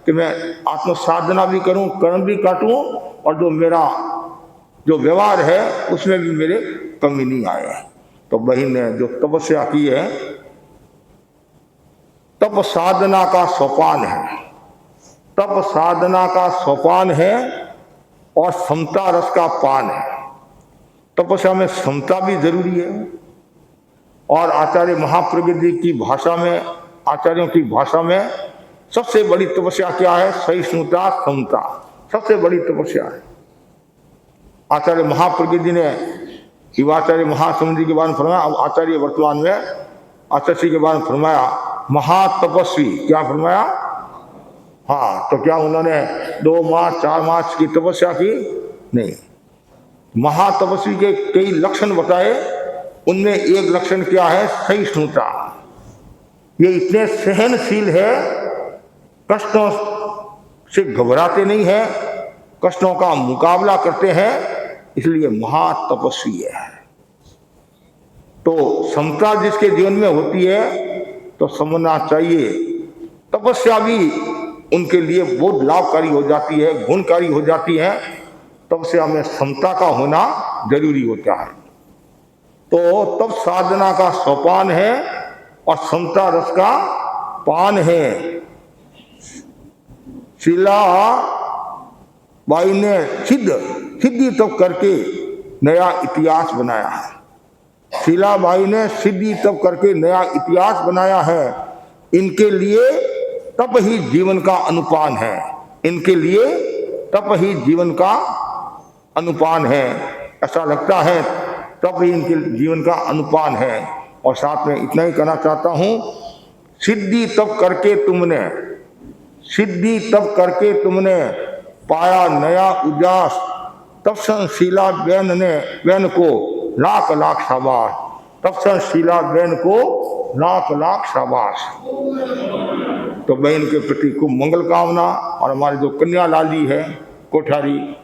कि मैं आत्म साधना भी करूं, कर्म भी काटूं और जो मेरा जो व्यवहार है उसमें भी मेरे कमी नहीं आए। तो बहन ने जो तपस्या की है, तप साधना का सोपान है, तप साधना का सोपान है और समता रस का पान है। तपस्या में समता भी जरूरी है। और आचार्य महाप्रज्ञ जी की भाषा में, आचार्यों की भाषा में सबसे बड़ी तपस्या क्या है? सहिष्णुता, समता, सबसे बड़ी तपस्या है। आचार्य महाप्रज्ञ जी ने शिवाचार्य महासमुद्र जी के बारे में फरमाया, अब आचार्य वर्तमान में आचार्य जी के बारे में फरमाया महातपस्वी। क्या फरमाया? हाँ, तो क्या उन्होंने 2 मास 4 मास की तपस्या की? नहीं। महातपस्वी के कई लक्षण बताए, उनमें एक लक्षण क्या है? सहिष्णुता। ये इतने सहनशील है, कष्टों से घबराते नहीं है, कष्टों का मुकाबला करते हैं, इसलिए महातपस्वी है। तो समता जिसके जीवन में होती है तो समझना चाहिए तपस्या भी उनके लिए बहुत लाभकारी हो जाती है, गुणकारी हो जाती है। तपस्या में समता का होना जरूरी होता है। तो तब साधना का सोपान है और समता रस का पान है। शीला बाई ने सिद्धि तप करके नया इतिहास बनाया है। शीलाबाई ने सिद्धि तप करके नया इतिहास बनाया है। इनके लिए तप ही जीवन का अनुपान है। इनके लिए तप ही जीवन का अनुपान है। ऐसा लगता है तप ही इनके जीवन का अनुपान है। और साथ में इतना ही कहना चाहता हूं, सिद्धि तप करके तुमने पाया नया उजास। तपसन शीला बहन को लाख लाख शाबाश। तपसन शीला बहन को लाख लाख शाबाश। तो बहन के प्रति खूब मंगल कामना। और हमारे जो कन्या लाली है कोठारी,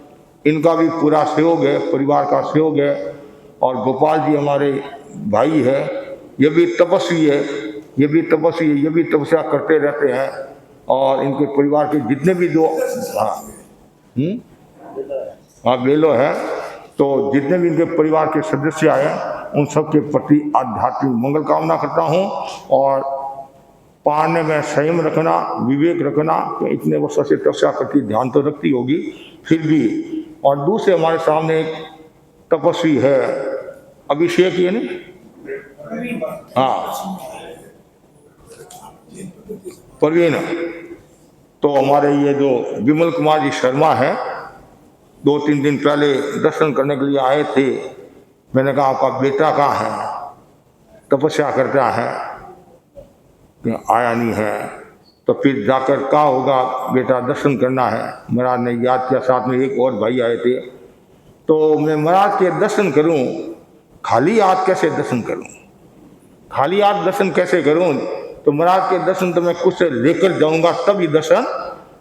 इनका भी पूरा सहयोग है, परिवार का सहयोग है। और गोपाल जी हमारे भाई है, ये भी तपस्वी है, ये भी तपस्या करते रहते हैं। और इनके परिवार के जितने भी जो बेलो है, तो जितने भी इनके परिवार के सदस्य हैं, उन सबके प्रति आध्यात्मिक मंगल कामना करता हूँ। और पढ़ने में संयम रखना, विवेक रखना। तो इतने वर्षों से तपस्या करती, ध्यान तो रखती होगी फिर भी। और दूसरे हमारे सामने एक तपस्वी है, अभिषेक, ये नहीं, हाँ, प्रवीण। तो हमारे ये जो विमल कुमार जी शर्मा है, 2-3 दिन पहले दर्शन करने के लिए आए थे। मैंने कहा आपका बेटा कहाँ है? तपस्या करता है, आया नहीं है। तो फिर जाकर कहा होगा बेटा दर्शन करना है। महाराज ने याद किया, साथ में एक और भाई आए थे। तो मैं महाराज के दर्शन करूं, खाली हाथ कैसे दर्शन करूं? खाली हाथ दर्शन कैसे करूं? तो महाराज के दर्शन तो मैं कुछ से लेकर जाऊंगा तभी दर्शन।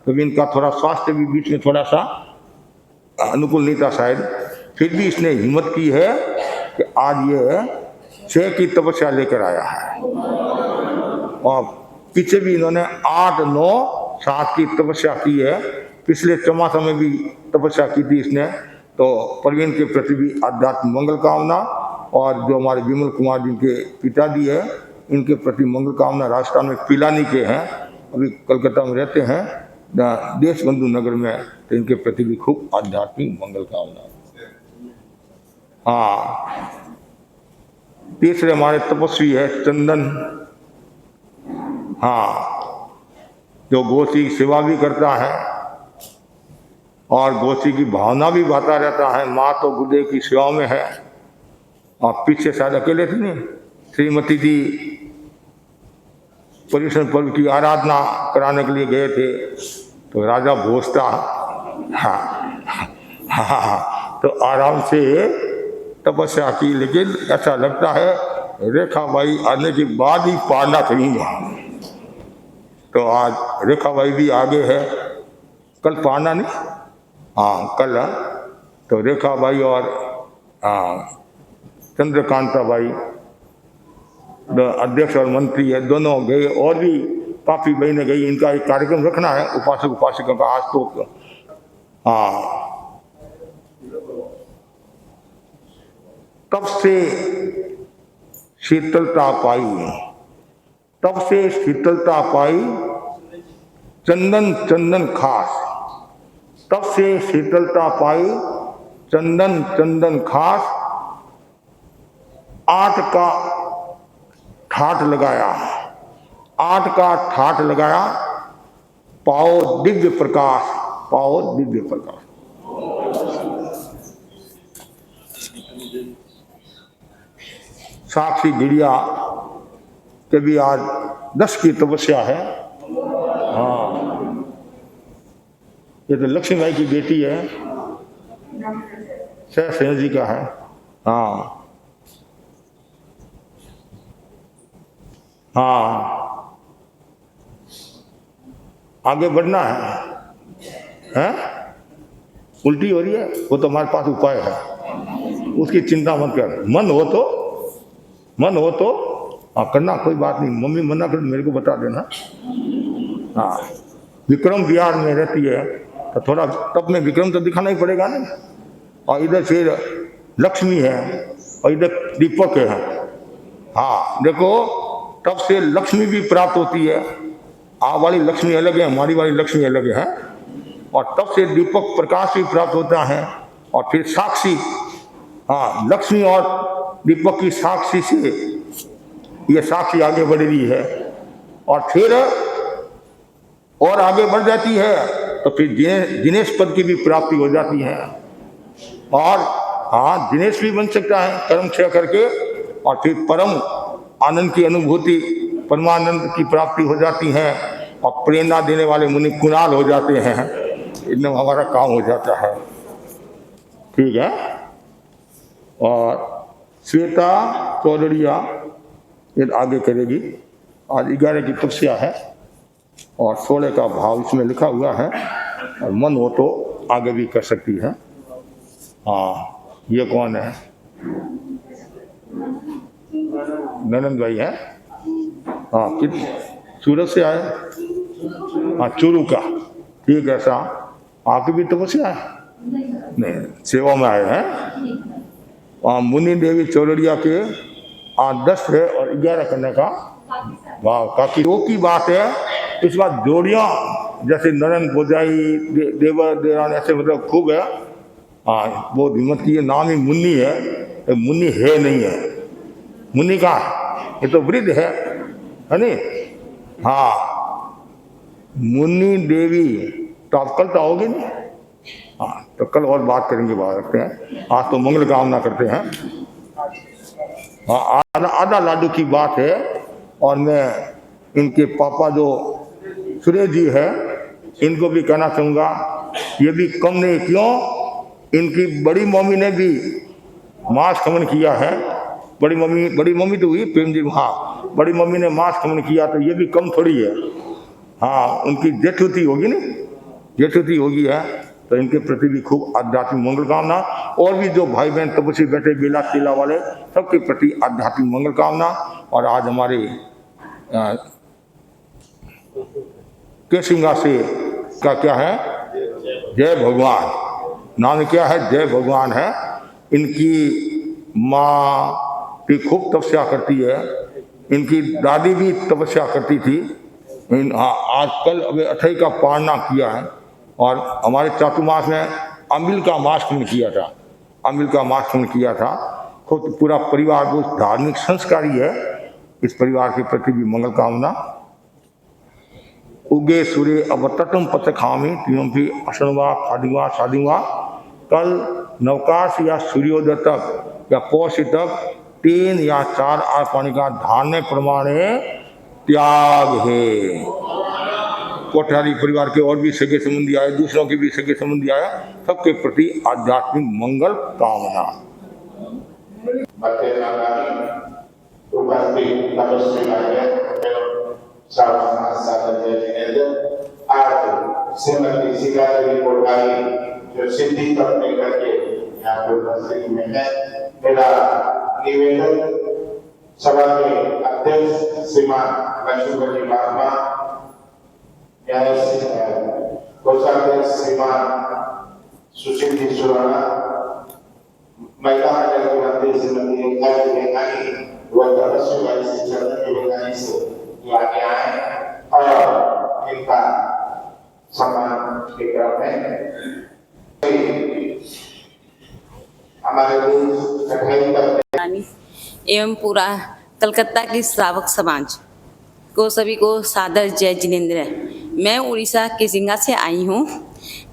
तो इनका थोड़ा स्वास्थ्य भी बीच में थोड़ा सा अनुकूल नहीं था शायद, फिर भी इसने हिम्मत की है कि आज ये 6 की तपस्या लेकर आया है। और पीछे भी इन्होंने 8, 9, 7 की तपस्या की है। पिछले चौमासा में भी तपस्या की थी इसने। तो प्रवीण के प्रति भी आध्यात्मिक मंगल कामना। और जो हमारे विमल कुमार जी के पिताजी है, इनके प्रति मंगल कामना। राजस्थान में पिलानी के हैं, अभी कलकत्ता में रहते हैं, देश बंधु नगर में। तो इनके प्रति भी खूब आध्यात्मिक मंगल कामना। हाँ, तीसरे हमारे तपस्वी है चंदन। हाँ, जो गोसी की सेवा भी करता है और गोसी की भावना भी बाता रहता है। माँ तो गुरुदेव की सेवा में है। और पीछे शायद अकेले थे नहीं, श्रीमती जी पर्युषण पर्व की आराधना कराने के लिए गए थे। तो राजा भोज था, हाँ, तो आराम से तपस्या की। लेकिन ऐसा लगता है रेखाबाई आने के बाद ही पारना करेंगे। तो आज रेखाबाई भी आगे है, कल पारना नहीं, हाँ कल। तो रेखाबाई और चंद्रकांता बाई अध्यक्ष और मंत्री है, दोनों गए। और भी काफ़ी बहनें गई। इनका एक कार्यक्रम रखना है उपासक उपासिका का आज तो। हाँ, तब से शीतलता पाई, तब से शीतलता पाई, चंदन चंदन खास। तब से शीतलता पाई, चंदन चंदन खास। ठाठ लगाया, 8 का ठाठ लगाया, पाओ दिव्य प्रकाश, पाओ दिव्य प्रकाश। साक्षी भिड़िया के भी आज 10 की तपस्या है। हाँ, ये तो लक्ष्मी माई की बेटी है, सिंह जी का है। हाँ हाँ, आगे बढ़ना है? उल्टी हो रही है, वो तो हमारे पास उपाय है, उसकी चिंता मत कर। मन हो तो हाँ करना, कोई बात नहीं। मम्मी मना कर मेरे को बता देना। हाँ, विक्रम विहार में रहती है तो थोड़ा तब में विक्रम तो दिखाना ही पड़ेगा ना। और इधर फिर लक्ष्मी है और इधर दीपक है। हाँ देखो, तब से लक्ष्मी भी प्राप्त होती है। आप वाली लक्ष्मी अलग है, हमारी वाली लक्ष्मी अलग है। और तब से दीपक प्रकाश भी प्राप्त होता है। और फिर साक्षी, हाँ, लक्ष्मी और दीपक की साक्षी से ये साक्षी आगे बढ़ रही है। और फिर और आगे बढ़ जाती है तो फिर दिनेश पद की भी प्राप्ति हो जाती है। और हाँ, दिनेश भी बन सकता है कर्म क्षय करके। और फिर परम आनंद की अनुभूति, परमानंद की प्राप्ति हो जाती है। और प्रेरणा देने वाले मुनि कुणाल हो जाते हैं। इनमें हमारा काम हो जाता है। ठीक है। और श्वेता चौधड़िया ये आगे करेगी। आज 11 की तपस्या है और 16 का भाव इसमें लिखा हुआ है। और मन हो तो आगे भी कर सकती है। हाँ, ये कौन है? ननंद भाई है। हाँ, कित सूरत से आए? हाँ, चूरू का। ठीक है, ऐसा आपकी भी तपस्या है? नहीं, सेवा में आए हैं। मुनि देवी चौरड़िया के 10 है और 11 करने का भाव। काफी दो की बात है। इस बार जोड़ियाँ जैसे नरन बोजाई देवर देवान ऐसे मतलब खूब है। हाँ, बहुत हिम्मत की। नाम ही मुन्नी है, तो मुन्नी है नहीं है। मुन्नी का ये तो वृद्ध है नहीं? हाँ, मुन्नी देवी तो आप कल तो आओगे नहीं? हाँ, तो कल और बात करेंगे, बात रखते हैं। आज तो मंगल कामना करते हैं। हाँ, आधा लाडू की बात है। और मैं इनके पापा जो सुरेश जी है, इनको भी कहना चाहूँगा, ये भी कम नहीं। क्यों? इनकी बड़ी मम्मी ने भी मांस खमन किया है। बड़ी मम्मी तो हुई प्रेम जी। हाँ, बड़ी मम्मी ने मांस खमन किया, तो ये भी कम थोड़ी है। हाँ, उनकी जेठुती होगी नहीं, जेठुती होगी है। तो इनके प्रति भी खूब आध्यात्मिक मंगल कामना। और भी जो भाई बहन तपस्वी बैठे बेला केला वाले, सबके प्रति आध्यात्मिक मंगल कामना। और आज हमारे केसिंगा से का क्या है? जय भगवान। नाम क्या है? जय भगवान है। इनकी माँ भी खूब तपस्या करती है। इनकी दादी भी तपस्या करती थी। आजकल अभी 28 का पारना किया है। और हमारे चातुर्मास में अमिल का मास खमन किया था। अमिल का मास खमन किया था। खुद पूरा परिवार बहुत धार्मिक संस्कारी है। इस परिवार के प्रति भी मंगल कामना। उगे सूर्य अब तटम पथ खामी त्रियम्फी अशनवा खादिवा साधिवा। कल नवकाश या सूर्योदय तक या पौष तक 3 या 4 आर पानी का धान्य प्रमाणे त्याग है। कोठारी परिवार के और भी सगे संबंधी आए, दूसरों के भी सगे संबंधी आए, सबके प्रति आध्यात्मिक मंगल कामना। श्रीमती सीता देवी कोठारी जो सिद्धि करने करके यहाँ पर उपस्थित में है। मेरा निवेदन सभा के अध्यक्ष श्रीमान लक्ष्मीपति महात्मा, कोषाध्यक्ष श्रीमान सुशील जी सुराना, महिला मंडल के मंत्री श्रीमती रेखा जी रेखानी व तपस्वी भाई श्री चंद्र जी रेखानी से आगे आए और इनका सम्मान के क्रम में हमारे एवं पूरा कलकत्ता की श्रावक समाज को सभी को सादर जय जिनेंद्र। मैं उड़ीसा के सिंगा से आई हूँ।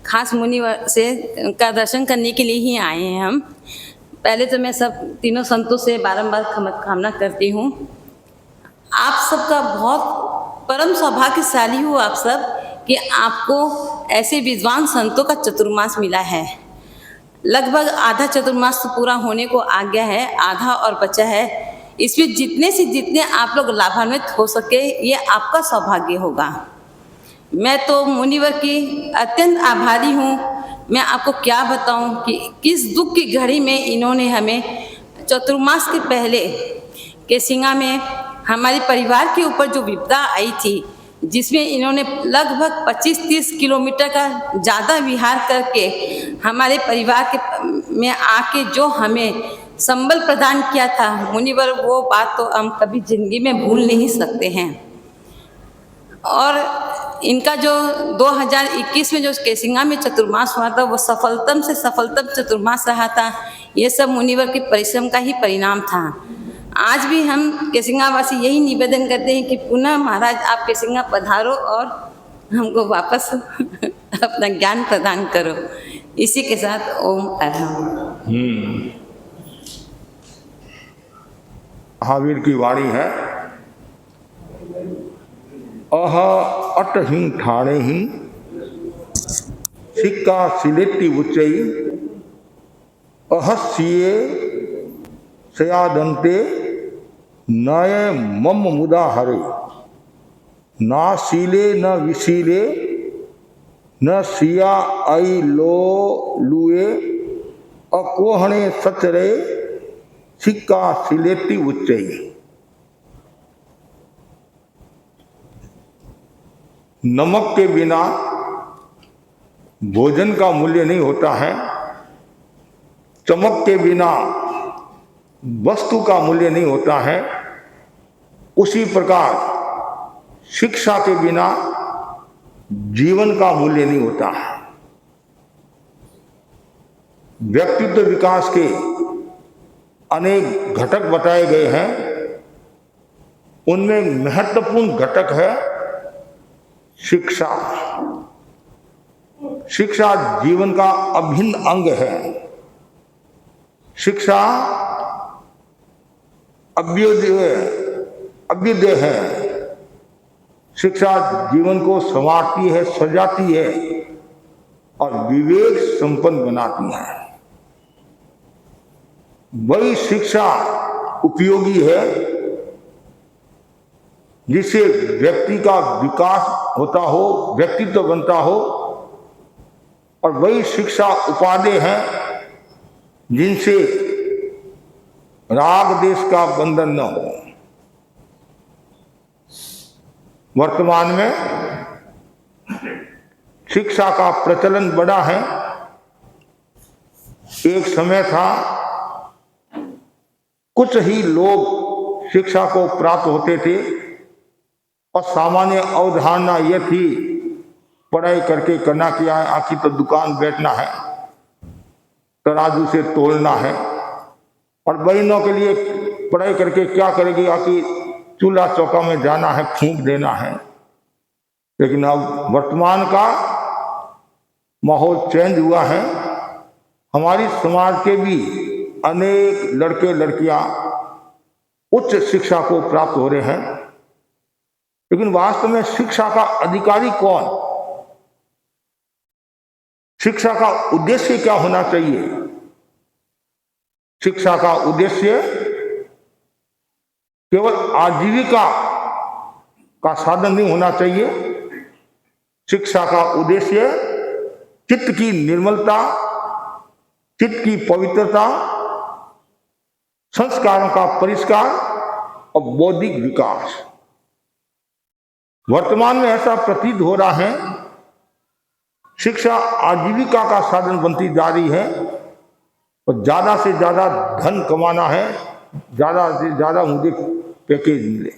खास मुनिवर से का दर्शन करने के लिए ही आए हैं हम। पहले तो मैं सब तीनों संतों से बारंबार कामना करती हूँ। आप सबका बहुत परम सौभाग्यशाली हो आप सब कि आपको ऐसे विद्वान संतों का चतुर्मास मिला है। लगभग आधा चतुर्मास तो पूरा होने को आ गया है, आधा और बचा है। इसमें जितने से जितने आप लोग लाभान्वित हो सके ये आपका सौभाग्य होगा। मैं तो मुनिवर की अत्यंत आभारी हूँ। मैं आपको क्या बताऊँ कि किस दुख की घड़ी में इन्होंने हमें चतुर्मास के पहले केसिंगा में हमारे परिवार के ऊपर जो विपदा आई थी, जिसमें इन्होंने लगभग 25-30 किलोमीटर का ज़्यादा विहार करके हमारे परिवार के में आके जो हमें संबल प्रदान किया था मुनिवर, वो बात तो हम कभी ज़िंदगी में भूल नहीं सकते हैं। और इनका जो 2021 में जो केसिंगा में चतुर्मास हुआ था वो सफलतम से सफलतम चतुर्मास रहा था। ये सब मुनिवर के परिश्रम का ही परिणाम था। आज भी हम केसिंगा वासी यही निवेदन करते हैं कि पुनः महाराज आप केसिंगा पधारो और हमको वापस अपना ज्ञान प्रदान करो। इसी के साथ ओम अरहम। महावीर की वाणी है, अह अट ही ठाणे ही सिक्का सिलेटी उच्चई अहस्ये सयादंते नय मम मुदा हरे ना शीले न विशीले न सिया आई लो लुए अकोहणे सचरे सिक्का सिलेटी उच्चई। नमक के बिना भोजन का मूल्य नहीं होता है, चमक के बिना वस्तु का मूल्य नहीं होता है। उसी प्रकार शिक्षा के बिना जीवन का मूल्य नहीं होता है। व्यक्तित्व विकास के अनेक घटक बताए गए हैं, उनमें महत्वपूर्ण घटक है शिक्षा। शिक्षा जीवन का अभिन्न अंग है। शिक्षा अभ्युदय है। शिक्षा जीवन को संवारती है, सजाती है और विवेक संपन्न बनाती है। वही शिक्षा उपयोगी है जिससे व्यक्ति का विकास होता हो, व्यक्तित्व बनता हो, और वही शिक्षा उपादेय है जिनसे राग देश का बंधन न हो। वर्तमान में शिक्षा का प्रचलन बढ़ा है। एक समय था कुछ ही लोग शिक्षा को प्राप्त होते थे और सामान्य अवधारणा यह थी पढ़ाई करके करना क्या है, आखिर तो दुकान बैठना है, तराजू से तोलना है, और बहनों के लिए पढ़ाई करके क्या करेगी, आखिर चूल्हा चौका में जाना है, फूंक देना है। लेकिन अब वर्तमान का माहौल चेंज हुआ है। हमारी समाज के भी अनेक लड़के लड़कियां उच्च शिक्षा को प्राप्त हो रहे हैं, लेकिन वास्तव में शिक्षा का अधिकारी कौन? शिक्षा का उद्देश्य क्या होना चाहिए? शिक्षा का उद्देश्य केवल आजीविका का साधन नहीं होना चाहिए। शिक्षा का उद्देश्य चित्त की निर्मलता, चित्त की पवित्रता, संस्कारों का परिष्कार और बौद्धिक विकास। वर्तमान में ऐसा प्रतीत हो रहा है शिक्षा आजीविका का साधन बनती जा रही है और ज्यादा से ज्यादा धन कमाना है, ज्यादा से ज्यादा मुझे पैकेज मिले।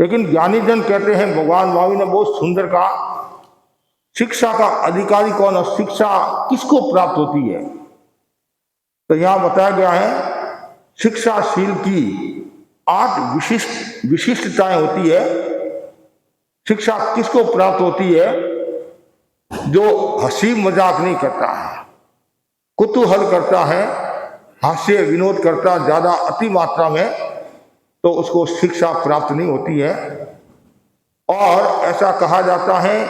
लेकिन ज्ञानी जन कहते हैं, भगवान महावीर ने बहुत सुंदर कहा, शिक्षा का अधिकारी कौन और शिक्षा किसको प्राप्त होती है? तो यहां बताया गया है शिक्षाशील की 8 विशिष्टताएं होती है। शिक्षा किसको प्राप्त होती है? जो हंसी मजाक नहीं करता है, कुतूहल करता है, हास्य विनोद करता ज्यादा अति मात्रा में, तो उसको शिक्षा प्राप्त नहीं होती है। और ऐसा कहा जाता है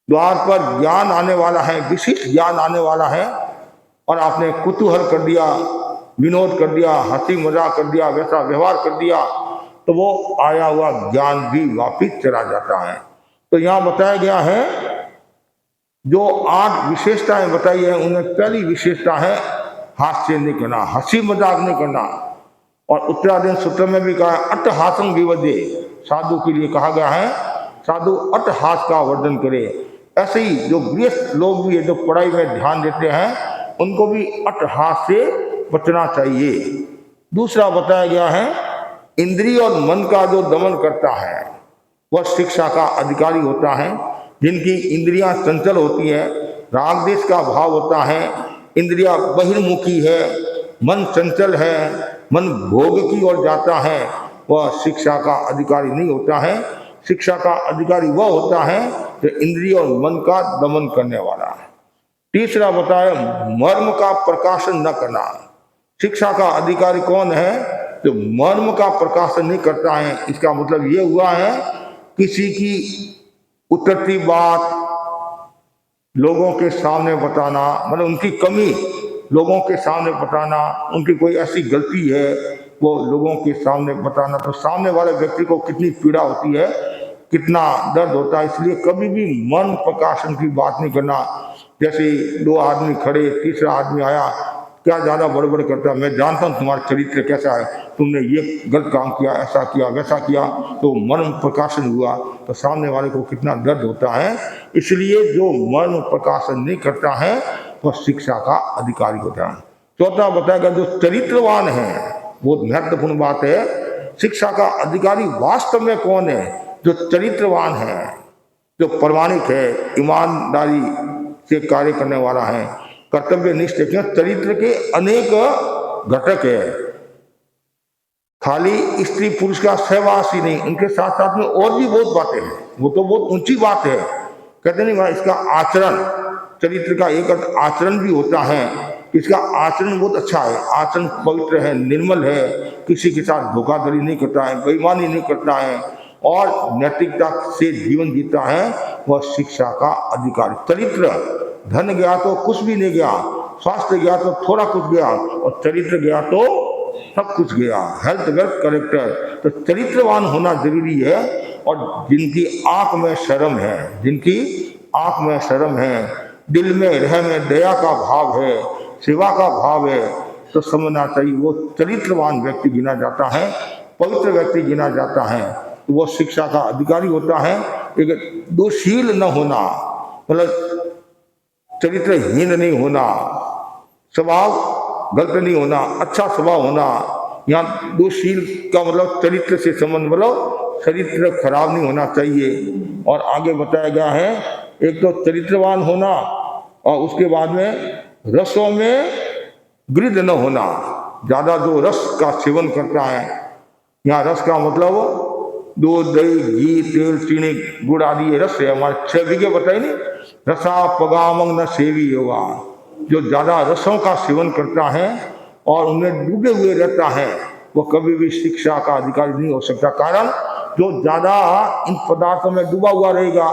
द्वार पर ज्ञान आने वाला है, विशिष्ट ज्ञान आने वाला है, और आपने कुतूहल कर दिया, विनोद कर दिया, हंसी मजाक कर दिया, वैसा व्यवहार कर दिया, तो वो आया हुआ ज्ञान भी वापिस चला जाता है। तो यहाँ बताया गया है जो 8 विशेषताएं बताई है, उनमें पहली विशेषता है हास्य नहीं करना, हंसी मजाक नहीं करना। और उत्तराधीन सूत्र में भी कहा है अट्टहासं विवदे, साधु के लिए कहा गया है साधु अट्टहास का वर्णन करे। ऐसे ही जो गृहस्थ लोग भी है, जो पढ़ाई में ध्यान देते हैं, उनको भी अट्टहास से बचना चाहिए। दूसरा बताया गया है इंद्रिय और मन का जो दमन करता है वह शिक्षा का अधिकारी होता है। जिनकी इंद्रियां चंचल होती है, राग देश का भाव होता है, इंद्रिया बहिर्मुखी है, मन चंचल है, मन भोग की ओर जाता है, वह शिक्षा का अधिकारी नहीं होता है। शिक्षा का अधिकारी वह होता है जो इंद्रिय और मन का दमन करने वाला है। तीसरा बताया मर्म का प्रकाशन न करना। शिक्षा का अधिकारी कौन है? जो मर्म का प्रकाशन नहीं करता है। इसका मतलब ये हुआ है किसी की उतरती बात लोगों के सामने बताना, मतलब उनकी कमी लोगों के सामने बताना, उनकी कोई ऐसी गलती है वो लोगों के सामने बताना, तो सामने वाले व्यक्ति को कितनी पीड़ा होती है, कितना दर्द होता है। इसलिए कभी भी मन प्रकाशन की बात नहीं करना। जैसे 2 आदमी खड़े, तीसरा आदमी आया, क्या ज़्यादा बड़बड़ करता, मैं जानता हूँ तुम्हारा चरित्र कैसा है, तुमने ये गलत काम किया, ऐसा किया, वैसा किया, तो मर्म प्रकाशन हुआ तो सामने वाले को कितना दर्द होता है। इसलिए जो मर्म प्रकाशन नहीं करता है वह शिक्षा का अधिकारी होता है। चौथा बताएगा जो चरित्रवान है, बहुत महत्वपूर्ण बात है। शिक्षा का अधिकारी वास्तव में कौन है? जो चरित्रवान है, जो प्रामाणिक है, ईमानदारी से कार्य करने वाला है, कर्तव्यनिष्ठ है। चरित्र के अनेक घटक है, खाली स्त्री पुरुष का सहवास ही नहीं, उनके साथ साथ में और भी बहुत बातें हैं। वो तो बहुत ऊंची बात है, कहते नहीं वहाँ इसका आचरण, चरित्र का एक आचरण भी होता है। इसका आचरण बहुत अच्छा है, आचरण पवित्र है, निर्मल है, किसी के साथ धोखाधड़ी नहीं करता है, बेईमानी नहीं करता है, और नैतिकता से जीवन जीता है, वह शिक्षा का अधिकारी। चरित्र, धन गया तो कुछ भी नहीं गया, स्वास्थ्य गया तो थोड़ा कुछ गया, और चरित्र गया तो सब कुछ गया। हेल्थ वेल्थ करेक्टर, तो चरित्रवान होना जरूरी है। और जिनकी आंख में शर्म है, जिनकी आंख में शर्म है, दिल में रह में दया का भाव है, सेवा का भाव है, तो समझना चाहिए वो चरित्रवान व्यक्ति गिना जाता है, पवित्र व्यक्ति गिना जाता है, तो वो शिक्षा का अधिकारी होता है। एक दोषील न होना, मतलब चरित्रहीन नहीं होना, स्वभाव गलत नहीं होना, अच्छा स्वभाव होना। यहाँ दोषील का मतलब चरित्र से संबंध, मतलब चरित्र खराब नहीं होना चाहिए। और आगे बताया गया है एक तो चरित्रवान होना, और उसके बाद में रसों में गृध न होना, ज्यादा जो रस का सेवन करता है। यहाँ रस का मतलब दूध, दही, घी, तेल, चीनी, गुड़ आदि ये रस है। हमारे 6 विज्ञ बताए नहीं, रसा पगामंग न सेवी होगा। जो ज्यादा रसों का सेवन करता है और उनमें डूबे हुए रहता है, वो कभी भी शिक्षा का अधिकारी नहीं हो सकता। कारण जो ज्यादा इन पदार्थों में डूबा हुआ रहेगा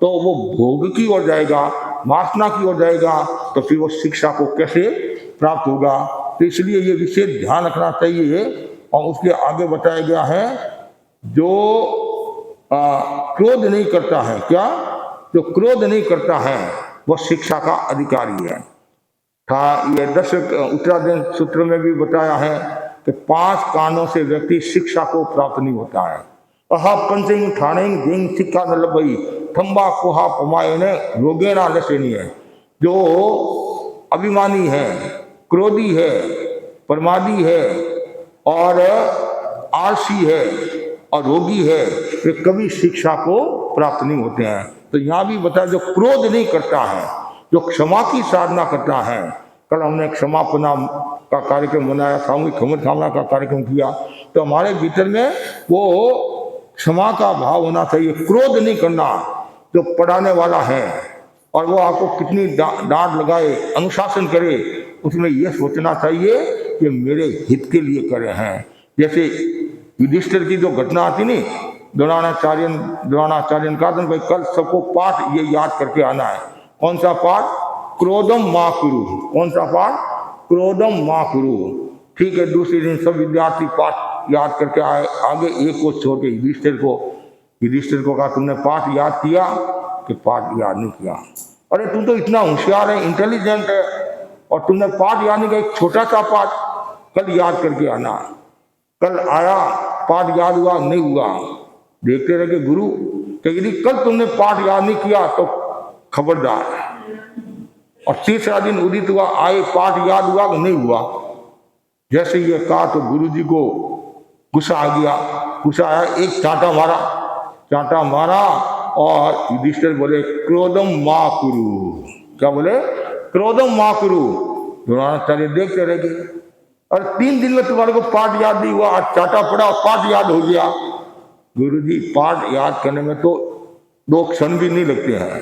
तो वो भोग की ओर जाएगा, वासना की ओर जाएगा, तो फिर वो शिक्षा को कैसे प्राप्त होगा। तो इसलिए ये विशेष ध्यान रखना चाहिए। और उसके आगे बताया गया है जो क्रोध नहीं करता है, क्या? जो क्रोध नहीं करता है वह शिक्षा का अधिकारी है। ये 10 उत्तराधीन सूत्र में भी बताया है कि 5 कारणों से व्यक्ति शिक्षा को प्राप्त नहीं होता है। अहा पंचिंग ठाणिंग जिंग सिक्का न लबई थम्बा कोहा पमाय ने रोगेना लसेनी है। जो अभिमानी है, क्रोधी है, प्रमादी है और आलसी है और रोगी है, वे कभी शिक्षा को प्राप्त नहीं होते हैं। तो यहाँ भी बताया जो क्रोध नहीं करता है, जो क्षमा की साधना करता है, कल हमने क्षमापना का कार्यक्रम मनाया, सामूहिक क्षमा कामना का कार्यक्रम किया। तो हमारे भीतर में वो क्षमा का भाव होना चाहिए, क्रोध नहीं करना। जो पढ़ाने वाला है और वो आपको कितनी डांट लगाए, अनुशासन करे, उसमें यह सोचना चाहिए कि मेरे हित के लिए करे हैं। जैसे युधिष्ठिर की जो घटना आती नहीं, द्रोणाचार्य का भाई कल सबको पाठ ये याद करके आना है। कौन सा पाठ? क्रोधम मा कुरु। कौन सा पाठ? क्रोधम मा कुरु। ठीक है, दूसरे दिन सब विद्यार्थी पाठ याद करके आए। आगे एक को छोड़ के युधिष्ठिर को कहा तुमने पाठ याद किया? कि पाठ याद नहीं किया। अरे तुम तो इतना होशियार है, इंटेलिजेंट है, और तुमने पाठ याद नहीं किया। एक छोटा सा पाठ कल याद करके आना। कल आया, पाठ याद हुआ नहीं हुआ, देखते रहे गुरु कि यदि कल तुमने पाठ याद नहीं किया तो खबरदार। और तीसरा दिन उदित हुआ, आए, पाठ याद हुआ कि नहीं हुआ। जैसे ये कहा तो गुरुजी को गुस्सा आ गया। गुस्सा आया, एक चांटा मारा और युधिष्ठिर बोले क्रोधम मा कुरु। क्या बोले? क्रोधम मा कुरु। द्रोणाचार्य देखते रह गए। और 3 दिन में तुम्हारे को पाठ याद नहीं हुआ, आज चाटा पड़ा और पाठ याद हो गया। गुरुजी, पाठ याद करने में तो 2 क्षण भी नहीं लगते हैं,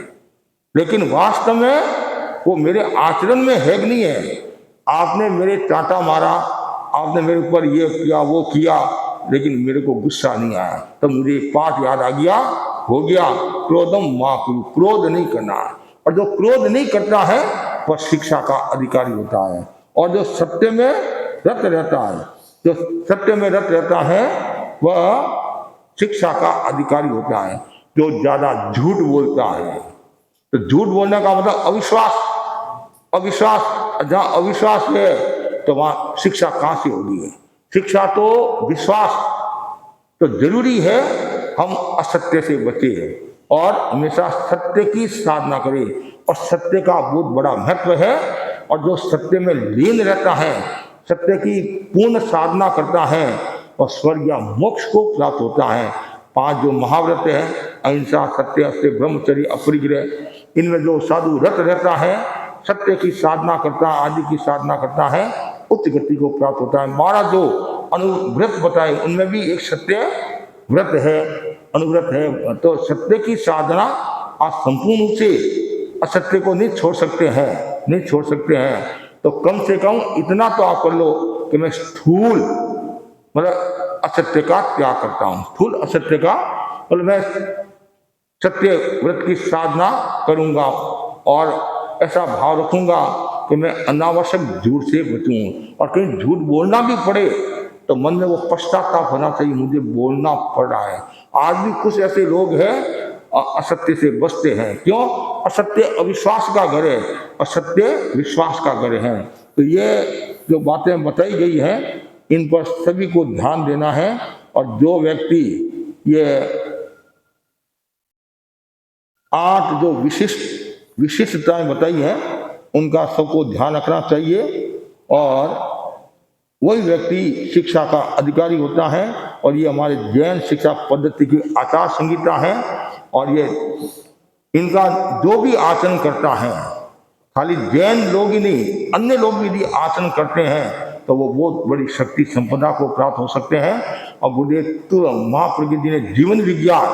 लेकिन वास्तव में वो मेरे आचरण में है कि नहीं है। आपने मेरे चाटा मारा, आपने मेरे ऊपर ये किया वो किया, लेकिन मेरे को गुस्सा नहीं आया, तब मुझे पाठ याद आ गया, हो गया। क्रोधम मा कुरु, क्रोध नहीं करना। और जो क्रोध नहीं करता है वह शिक्षा का अधिकारी होता है। और जो सत्य में रत रहता है वह शिक्षा का अधिकारी होता है। जो ज्यादा झूठ बोलता है, तो झूठ बोलने का मतलब अविश्वास। जहाँ अविश्वास है तो वहाँ शिक्षा कहाँ से होगी? शिक्षा तो विश्वास। तो जरूरी है हम असत्य से बचे और हमेशा सत्य की साधना करें। और सत्य का बहुत बड़ा महत्व है। और जो सत्य में लीन रहता है, सत्य की पूर्ण साधना करता है, और स्वर्ग या मोक्ष को प्राप्त होता है। 5 जो महाव्रत है, अहिंसा, सत्य, अस्त्य, ब्रह्मचर्य, अपरिग्रह, इनमें जो साधु रत रहता है, सत्य की साधना करता है, आदि की साधना करता है, उच्च गति को प्राप्त होता है। महाराज जो अनुव्रत बताए उनमें भी एक सत्य व्रत है, अनुव्रत है। तो सत्य की साधना आप संपूर्ण रूप से असत्य को नहीं छोड़ सकते हैं। तो कम से कम इतना तो आप कर लो कि मैं स्थूल मतलब असत्य का त्याग करता हूँ। स्थूल असत्य का मतलब मैं सत्य व्रत की साधना करूँगा और ऐसा भाव रखूँगा कि मैं अनावश्यक झूठ से बचूँ। और कहीं झूठ बोलना भी पड़े तो मन में वो पश्चाताप होना चाहिए, मुझे बोलना पड़ रहा है। आज भी कुछ ऐसे लोग हैं असत्य से बचते हैं। क्यों? असत्य अविश्वास का घर है, असत्य विश्वास का घर है। तो ये जो बातें बताई गई हैं इन पर सभी को ध्यान देना है। और जो व्यक्ति ये 8 जो विशिष्टताएं बताई हैं उनका सबको ध्यान रखना चाहिए। और वही व्यक्ति शिक्षा का अधिकारी होता है। और ये हमारे जैन शिक्षा पद्धति की आचार संहिता है। और ये इनका जो भी आचरण करता है, खाली जैन लोग ही नहीं, अन्य लोग भी यदि आचरण करते हैं तो वो बहुत बड़ी शक्ति संपदा को प्राप्त हो सकते हैं। और गुरुदेव महाप्रज्ञ जी ने जीवन विज्ञान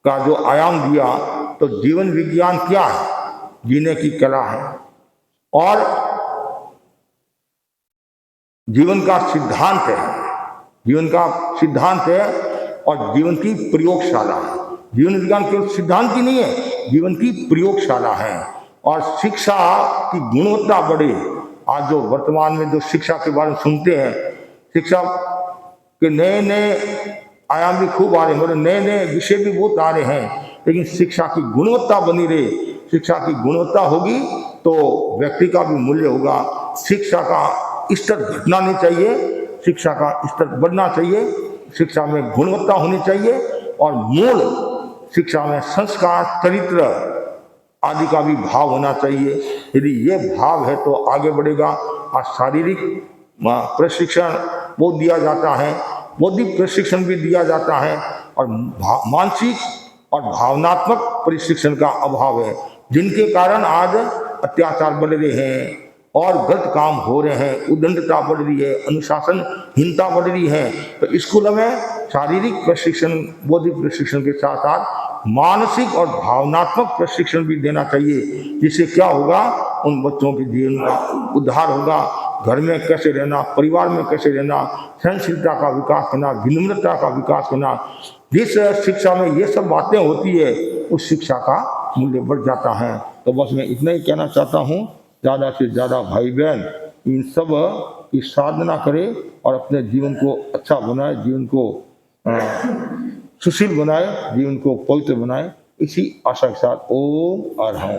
का जो आयाम दिया, तो जीवन विज्ञान क्या है? जीने की कला है। और जीवन का सिद्धांत है और जीवन की प्रयोगशाला है। जीवन विज्ञान केवल सिद्धांत की नहीं है, जीवन की प्रयोगशाला है। और शिक्षा की गुणवत्ता बढ़े। आज जो वर्तमान में जो शिक्षा के बारे में सुनते हैं, शिक्षा के नए आयाम भी खूब आ रहे हैं, मतलब नए विषय भी बहुत आ रहे हैं, लेकिन शिक्षा की गुणवत्ता बनी रहे। शिक्षा की गुणवत्ता होगी तो व्यक्ति का भी मूल्य होगा। शिक्षा का स्तर घटना नहीं चाहिए, शिक्षा का स्तर बढ़ना चाहिए। शिक्षा में गुणवत्ता होनी चाहिए और मूल शिक्षा में संस्कार, चरित्र आदि का भी भाव होना चाहिए। यदि ये भाव है तो आगे बढ़ेगा। आज शारीरिक प्रशिक्षण बहुत दिया जाता है, बौद्धिक प्रशिक्षण भी दिया जाता है, और मानसिक और भावनात्मक प्रशिक्षण का अभाव है, जिनके कारण आज अत्याचार बढ़ रहे हैं, और गलत काम हो रहे हैं, उद्दंडता बढ़ रही है, अनुशासनहीनता बढ़ रही है, तो स्कूल में शारीरिक प्रशिक्षण, बौद्धिक प्रशिक्षण के साथ साथ मानसिक और भावनात्मक प्रशिक्षण भी देना चाहिए, जिससे क्या होगा, उन बच्चों के जीवन का उद्धार होगा। घर में कैसे रहना, परिवार में कैसे रहना, सहनशीलता का विकास करना, विनम्रता का विकास करना, जिस शिक्षा में ये सब बातें होती है उस शिक्षा का मूल्य बढ़ जाता है। तो बस मैं इतना ही कहना चाहता हूँ, ज़्यादा से ज़्यादा भाई बहन इन सब की साधना करें और अपने जीवन को अच्छा बनाए, जीवन को सुशील बनाए, जीवन को पवित्र बनाए। इसी आशा के साथ ओम अरहं।